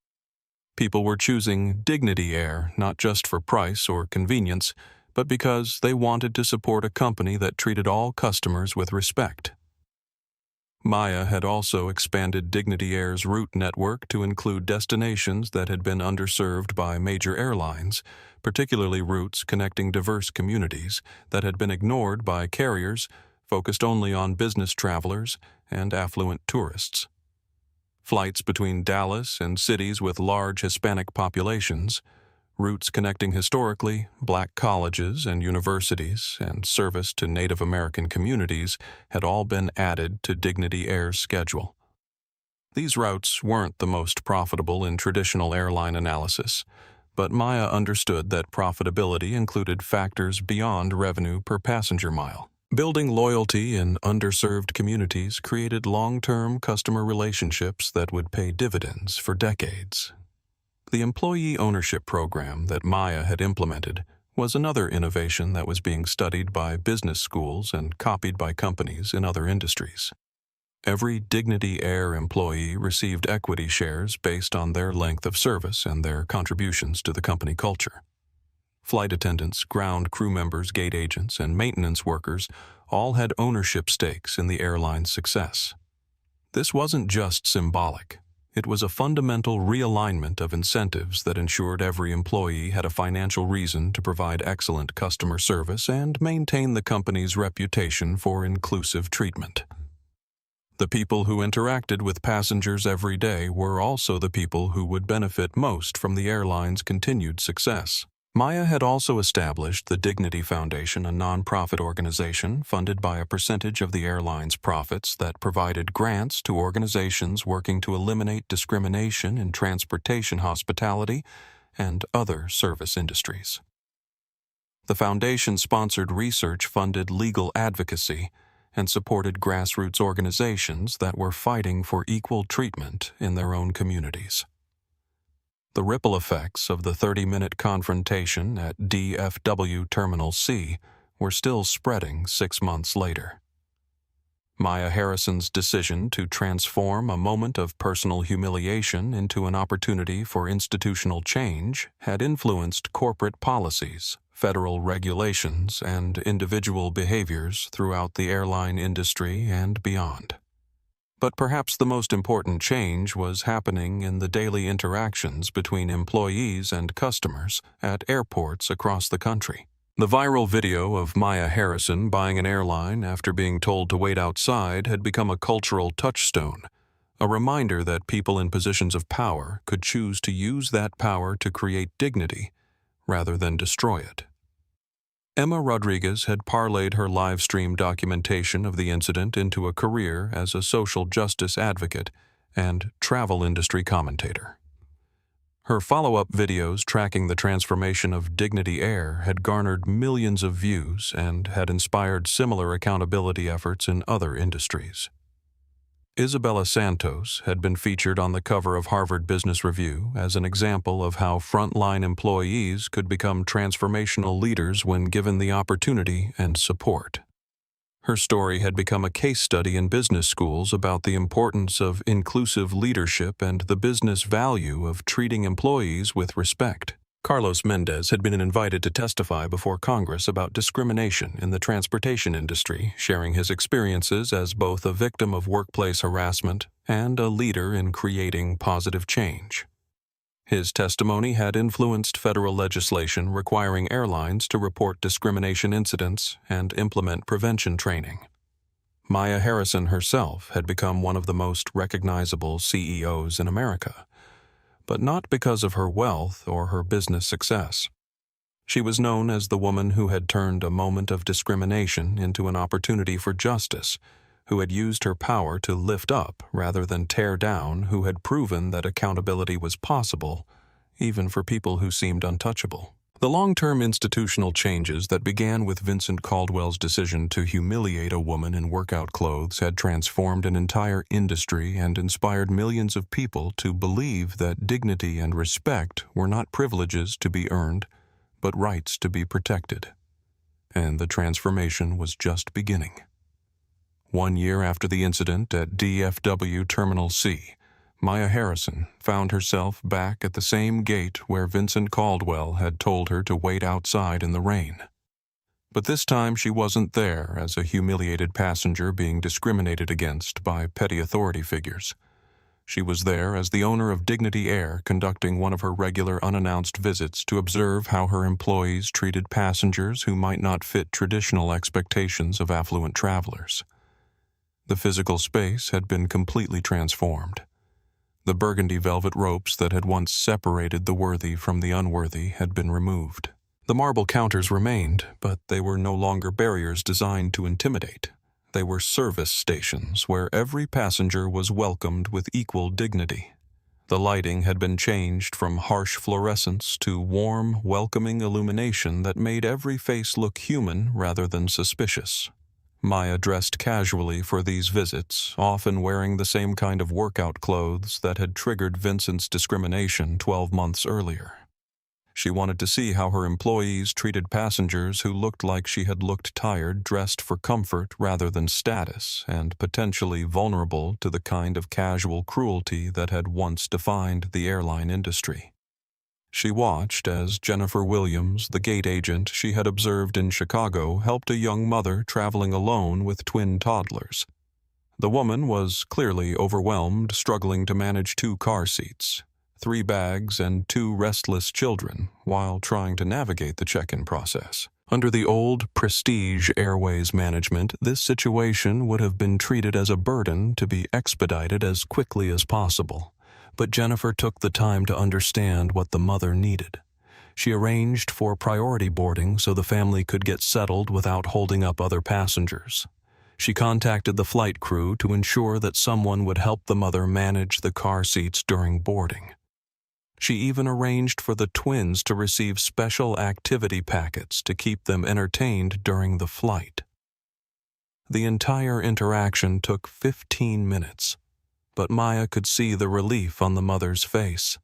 People were choosing Dignity Air not just for price or convenience, but because they wanted to support a company that treated all customers with respect. Maya had also expanded Dignity Air's route network to include destinations that had been underserved by major airlines, particularly routes connecting diverse communities that had been ignored by carriers focused only on business travelers and affluent tourists. Flights between Dallas and cities with large Hispanic populations, routes connecting historically Black colleges and universities, and service to Native American communities had all been added to Dignity Air's schedule. These routes weren't the most profitable in traditional airline analysis, but Maya understood that profitability included factors beyond revenue per passenger mile. Building loyalty in underserved communities created long-term customer relationships that would pay dividends for decades. The employee ownership program that Maya had implemented was another innovation that was being studied by business schools and copied by companies in other industries. Every Dignity Air employee received equity shares based on their length of service and their contributions to the company culture. Flight attendants, ground crew members, gate agents, and maintenance workers all had ownership stakes in the airline's success. This wasn't just symbolic. It was a fundamental realignment of incentives that ensured every employee had a financial reason to provide excellent customer service and maintain the company's reputation for inclusive treatment. The people who interacted with passengers every day were also the people who would benefit most from the airline's continued success. Maya had also established the Dignity Foundation, a nonprofit organization funded by a percentage of the airline's profits that provided grants to organizations working to eliminate discrimination in transportation, hospitality, and other service industries. The foundation sponsored research-funded legal advocacy and supported grassroots organizations that were fighting for equal treatment in their own communities. The ripple effects of the 30-minute confrontation at DFW Terminal C were still spreading 6 months later. Maya Harrison's decision to transform a moment of personal humiliation into an opportunity for institutional change had influenced corporate policies, federal regulations, and individual behaviors throughout the airline industry and beyond. But perhaps the most important change was happening in the daily interactions between employees and customers at airports across the country. The viral video of Maya Harrison buying an airline after being told to wait outside had become a cultural touchstone, a reminder that people in positions of power could choose to use that power to create dignity rather than destroy it. Emma Rodriguez had parlayed her live-stream documentation of the incident into a career as a social justice advocate and travel industry commentator. Her follow-up videos tracking the transformation of Dignity Air had garnered millions of views and had inspired similar accountability efforts in other industries. Isabella Santos had been featured on the cover of Harvard Business Review as an example of how frontline employees could become transformational leaders when given the opportunity and support. Her story had become a case study in business schools about the importance of inclusive leadership and the business value of treating employees with respect. Carlos Mendez had been invited to testify before Congress about discrimination in the transportation industry, sharing his experiences as both a victim of workplace harassment and a leader in creating positive change. His testimony had influenced federal legislation requiring airlines to report discrimination incidents and implement prevention training. Maya Harrison herself had become one of the most recognizable CEOs in America, but not because of her wealth or her business success. She was known as the woman who had turned a moment of discrimination into an opportunity for justice, who had used her power to lift up rather than tear down, who had proven that accountability was possible, even for people who seemed untouchable. The long-term institutional changes that began with Vincent Caldwell's decision to humiliate a woman in workout clothes had transformed an entire industry and inspired millions of people to believe that dignity and respect were not privileges to be earned, but rights to be protected. And the transformation was just beginning. 1 year after the incident at DFW Terminal C, Maya Harrison found herself back at the same gate where Vincent Caldwell had told her to wait outside in the rain. But this time she wasn't there as a humiliated passenger being discriminated against by petty authority figures. She was there as the owner of Dignity Air, conducting one of her regular unannounced visits to observe how her employees treated passengers who might not fit traditional expectations of affluent travelers. The physical space had been completely transformed. The burgundy velvet ropes that had once separated the worthy from the unworthy had been removed. The marble counters remained, but they were no longer barriers designed to intimidate. They were service stations where every passenger was welcomed with equal dignity. The lighting had been changed from harsh fluorescence to warm, welcoming illumination that made every face look human rather than suspicious. Maya dressed casually for these visits, often wearing the same kind of workout clothes that had triggered Vincent's discrimination 12 months earlier. She wanted to see how her employees treated passengers who looked like she had looked tired, dressed for comfort rather than status, and potentially vulnerable to the kind of casual cruelty that had once defined the airline industry. She watched as Jennifer Williams, the gate agent she had observed in Chicago, helped a young mother traveling alone with twin toddlers. The woman was clearly overwhelmed, struggling to manage 2 car seats, 3 bags, and 2 restless children while trying to navigate the check-in process. Under the old Prestige Airways management, this situation would have been treated as a burden to be expedited as quickly as possible. But Jennifer took the time to understand what the mother needed. She arranged for priority boarding so the family could get settled without holding up other passengers. She contacted the flight crew to ensure that someone would help the mother manage the car seats during boarding. She even arranged for the twins to receive special activity packets to keep them entertained during the flight. The entire interaction took 15 minutes, but Maya could see the relief on the mother's face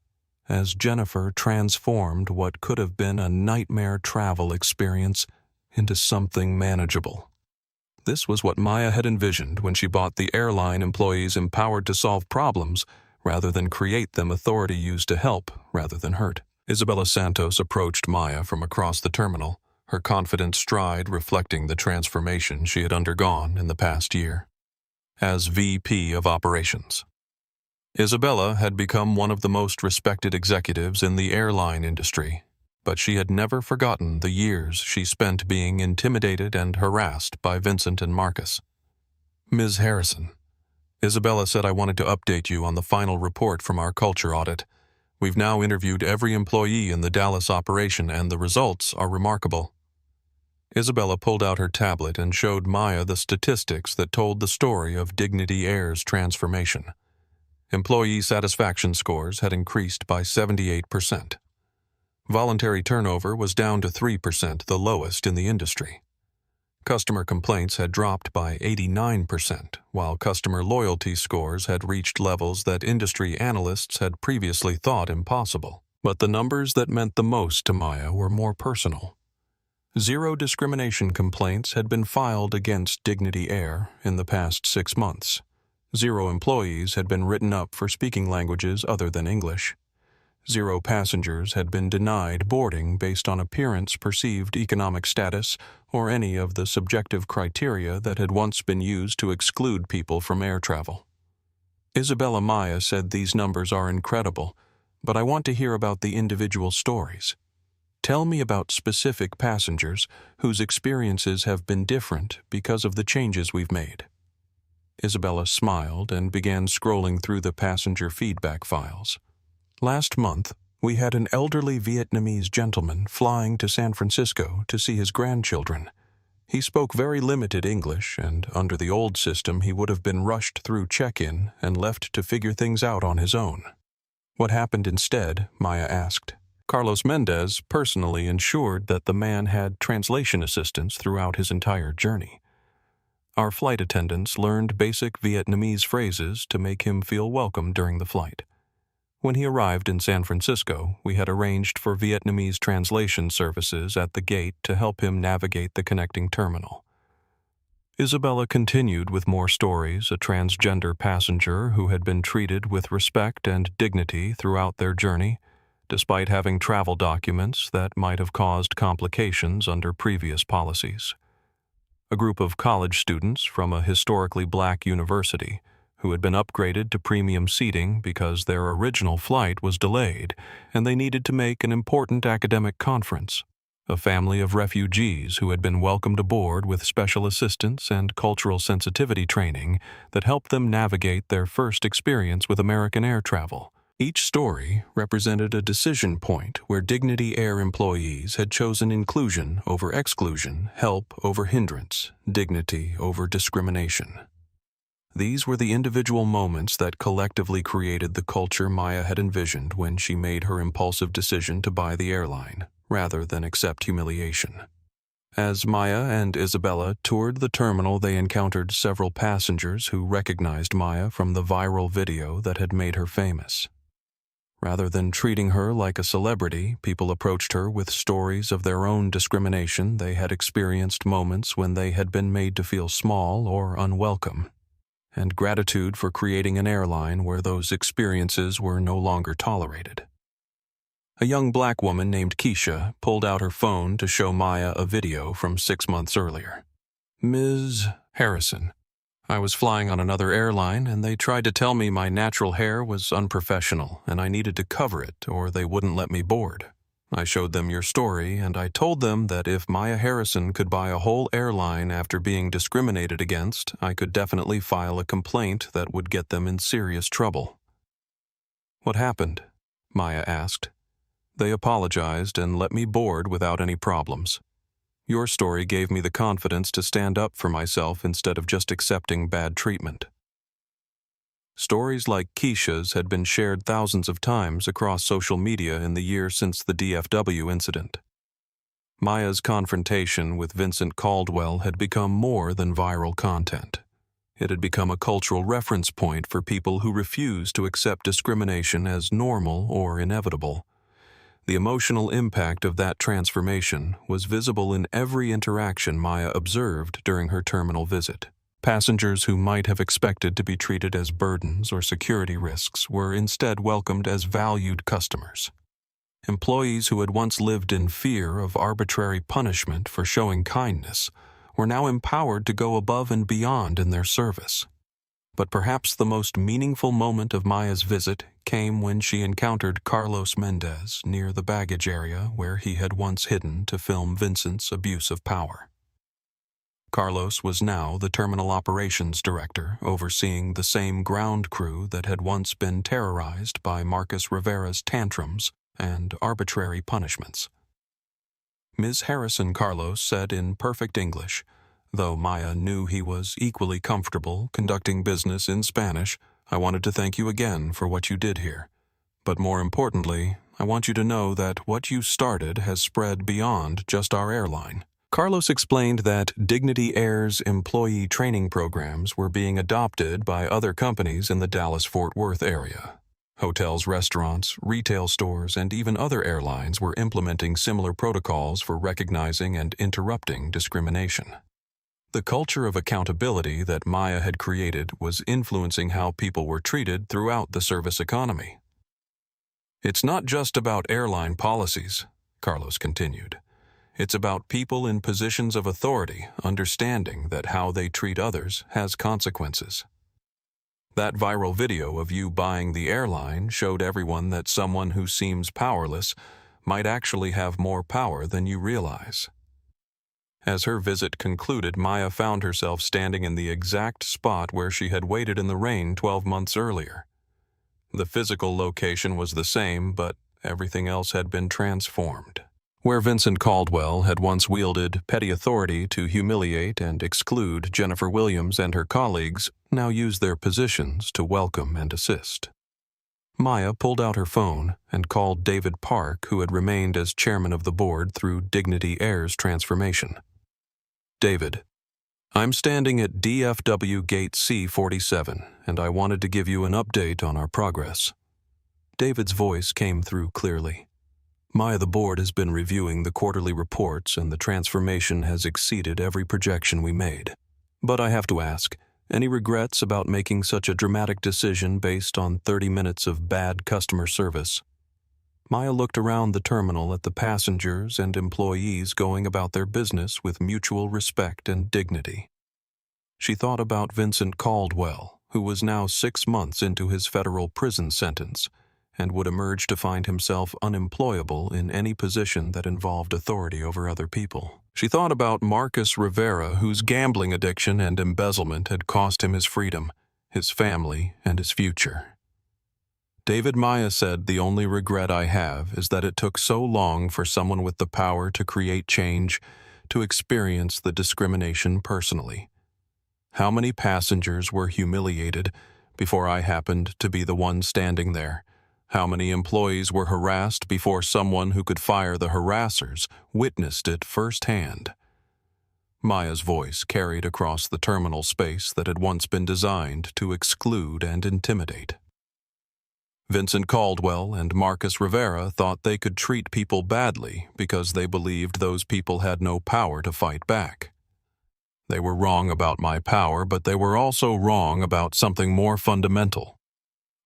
as Jennifer transformed what could have been a nightmare travel experience into something manageable. This was what Maya had envisioned when she bought the airline employees empowered to solve problems rather than create them, authority used to help rather than hurt. Isabella Santos approached Maya from across the terminal, her confident stride reflecting the transformation she had undergone in the past year. As VP of Operations, Isabella had become one of the most respected executives in the airline industry, but she had never forgotten the years she spent being intimidated and harassed by Vincent and Marcus. "Ms. Harrison, Isabella said I wanted to update you on the final report from our culture audit. We've now interviewed every employee in the Dallas operation and the results are remarkable." Isabella pulled out her tablet and showed Maya the statistics that told the story of Dignity Air's transformation. Employee satisfaction scores had increased by 78%. Voluntary turnover was down to 3%, the lowest in the industry. Customer complaints had dropped by 89%, while customer loyalty scores had reached levels that industry analysts had previously thought impossible. But the numbers that meant the most to Maya were more personal. 0 discrimination complaints had been filed against Dignity Air in the past 6 months. 0 employees had been written up for speaking languages other than English. 0 passengers had been denied boarding based on appearance, perceived economic status, or any of the subjective criteria that had once been used to exclude people from air travel. Isabella Maya said these numbers are incredible, but I want to hear about the individual stories. Tell me about specific passengers whose experiences have been different because of the changes we've made. Isabella smiled and began scrolling through the passenger feedback files. Last month, we had an elderly Vietnamese gentleman flying to San Francisco to see his grandchildren. He spoke very limited English, and under the old system he would have been rushed through check-in and left to figure things out on his own. What happened instead, Maya asked. Carlos Mendez personally ensured that the man had translation assistance throughout his entire journey. Our flight attendants learned basic Vietnamese phrases to make him feel welcome during the flight. When he arrived in San Francisco, we had arranged for Vietnamese translation services at the gate to help him navigate the connecting terminal. Isabella continued with more stories, a transgender passenger who had been treated with respect and dignity throughout their journey, despite having travel documents that might have caused complications under previous policies. A group of college students from a historically black university who had been upgraded to premium seating because their original flight was delayed and they needed to make an important academic conference. A family of refugees who had been welcomed aboard with special assistance and cultural sensitivity training that helped them navigate their first experience with American air travel. Each story represented a decision point where Dignity Air employees had chosen inclusion over exclusion, help over hindrance, dignity over discrimination. These were the individual moments that collectively created the culture Maya had envisioned when she made her impulsive decision to buy the airline, rather than accept humiliation. As Maya and Isabella toured the terminal, they encountered several passengers who recognized Maya from the viral video that had made her famous. Rather than treating her like a celebrity, people approached her with stories of their own discrimination. They had experienced moments when they had been made to feel small or unwelcome, and gratitude for creating an airline where those experiences were no longer tolerated. A young black woman named Keisha pulled out her phone to show Maya a video from 6 months earlier. "Ms. Harrison, I was flying on another airline and they tried to tell me my natural hair was unprofessional and I needed to cover it or they wouldn't let me board. I showed them your story and I told them that if Maya Harrison could buy a whole airline after being discriminated against, I could definitely file a complaint that would get them in serious trouble." "What happened?" Maya asked. They apologized and let me board without any problems. Your story gave me the confidence to stand up for myself instead of just accepting bad treatment." Stories like Keisha's had been shared thousands of times across social media in the year since the DFW incident. Maya's confrontation with Vincent Caldwell had become more than viral content. It had become a cultural reference point for people who refused to accept discrimination as normal or inevitable. The emotional impact of that transformation was visible in every interaction Maya observed during her terminal visit. Passengers who might have expected to be treated as burdens or security risks were instead welcomed as valued customers. Employees who had once lived in fear of arbitrary punishment for showing kindness were now empowered to go above and beyond in their service. But perhaps the most meaningful moment of Maya's visit came when she encountered Carlos Mendez near the baggage area where he had once hidden to film Vincent's abuse of power. Carlos was now the terminal operations director, overseeing the same ground crew that had once been terrorized by Marcus Rivera's tantrums and arbitrary punishments. Ms. Harrison Carlos said in perfect English, though Maya knew he was equally comfortable conducting business in Spanish, "I wanted to thank you again for what you did here. But more importantly, I want you to know that what you started has spread beyond just our airline." Carlos explained that Dignity Air's employee training programs were being adopted by other companies in the Dallas-Fort Worth area. Hotels, restaurants, retail stores, and even other airlines were implementing similar protocols for recognizing and interrupting discrimination. The culture of accountability that Maya had created was influencing how people were treated throughout the service economy. "It's not just about airline policies," Carlos continued. "It's about people in positions of authority understanding that how they treat others has consequences." That viral video of you buying the airline showed everyone that someone who seems powerless might actually have more power than you realize. As her visit concluded, Maya found herself standing in the exact spot where she had waited in the rain 12 months earlier. The physical location was the same, but everything else had been transformed. Where Vincent Caldwell had once wielded petty authority to humiliate and exclude, Jennifer Williams and her colleagues now used their positions to welcome and assist. Maya pulled out her phone and called David Park, who had remained as chairman of the board through Dignity Air's transformation. "David, I'm standing at DFW Gate C47, and I wanted to give you an update on our progress." David's voice came through clearly. "Maya, the board has been reviewing the quarterly reports, and the transformation has exceeded every projection we made. But I have to ask, any regrets about making such a dramatic decision based on 30 minutes of bad customer service?" Maya looked around the terminal at the passengers and employees going about their business with mutual respect and dignity. She thought about Vincent Caldwell, who was now 6 months into his federal prison sentence, and would emerge to find himself unemployable in any position that involved authority over other people. She thought about Marcus Rivera, whose gambling addiction and embezzlement had cost him his freedom, his family, and his future. "David," Maya said, "the only regret I have is that it took so long for someone with the power to create change to experience the discrimination personally. How many passengers were humiliated before I happened to be the one standing there? How many employees were harassed before someone who could fire the harassers witnessed it firsthand?" Maya's voice carried across the terminal space that had once been designed to exclude and intimidate. Vincent Caldwell and Marcus Rivera thought they could treat people badly because they believed those people had no power to fight back. They were wrong about my power, but they were also wrong about something more fundamental.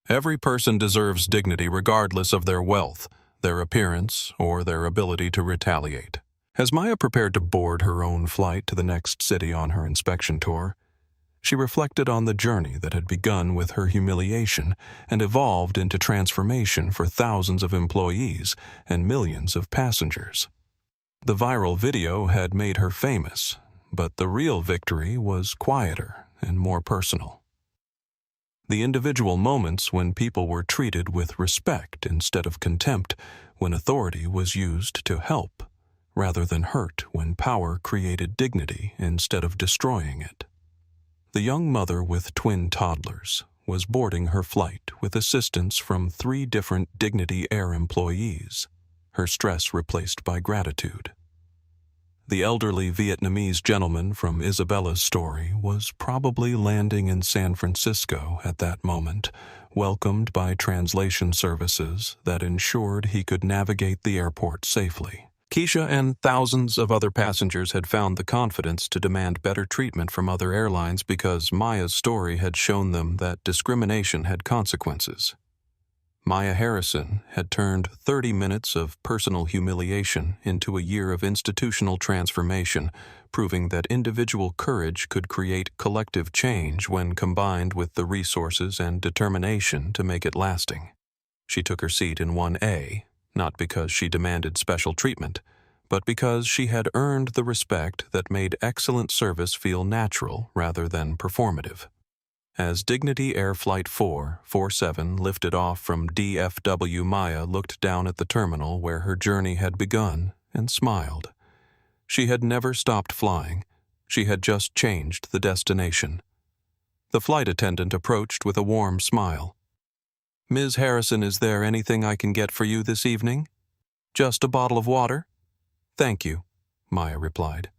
Every person deserves dignity regardless of their wealth, their appearance, or their ability to retaliate. As Maya prepared to board her own flight to the next city on her inspection tour, she reflected on the journey that had begun with her humiliation and evolved into transformation for thousands of employees and millions of passengers. The viral video had made her famous, but the real victory was quieter and more personal. The individual moments when people were treated with respect instead of contempt when authority was used to help, rather than hurt when power created dignity instead of destroying it. The young mother with twin toddlers was boarding her flight with assistance from 3 different Dignity Air employees, her stress replaced by gratitude. The elderly Vietnamese gentleman from Isabella's story was probably landing in San Francisco at that moment, welcomed by translation services that ensured he could navigate the airport safely. Keisha and thousands of other passengers had found the confidence to demand better treatment from other airlines because Maya's story had shown them that discrimination had consequences. Maya Harrison had turned 30 minutes of personal humiliation into a year of institutional transformation, proving that individual courage could create collective change when combined with the resources and determination to make it lasting. She took her seat in 1A, not because she demanded special treatment, but because she had earned the respect that made excellent service feel natural rather than performative. As Dignity Air Flight 447 lifted off from DFW, Maya looked down at the terminal where her journey had begun and smiled. She had never stopped flying. She had just changed the destination. The flight attendant approached with a warm smile. "Ms. Harrison, is there anything I can get for you this evening? Just a bottle of water?" "Thank you," Maya replied.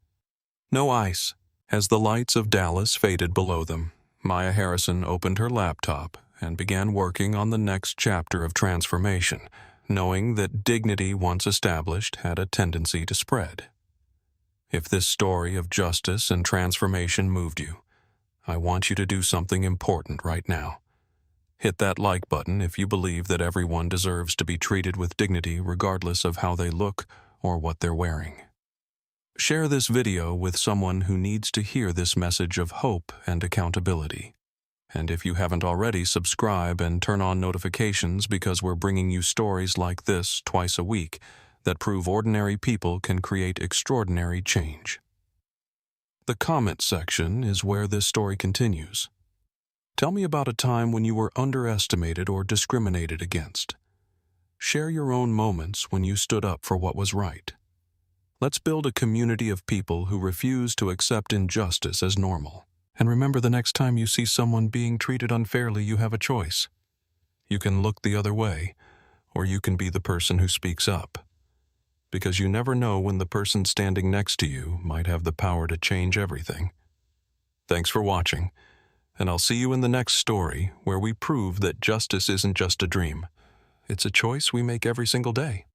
"No ice." As the lights of Dallas faded below them, Maya Harrison opened her laptop and began working on the next chapter of transformation, knowing that dignity once established had a tendency to spread. If this story of justice and transformation moved you, I want you to do something important right now. Hit that like button if you believe that everyone deserves to be treated with dignity regardless of how they look or what they're wearing. Share this video with someone who needs to hear this message of hope and accountability. And if you haven't already, subscribe and turn on notifications because we're bringing you stories like this twice a week that prove ordinary people can create extraordinary change. The comment section is where this story continues. Tell me about a time when you were underestimated or discriminated against. Share your own moments when you stood up for what was right. Let's build a community of people who refuse to accept injustice as normal. And remember, the next time you see someone being treated unfairly, you have a choice. You can look the other way, or you can be the person who speaks up. Because you never know when the person standing next to you might have the power to change everything. Thanks for watching, and I'll see you in the next story where we prove that justice isn't just a dream. It's a choice we make every single day.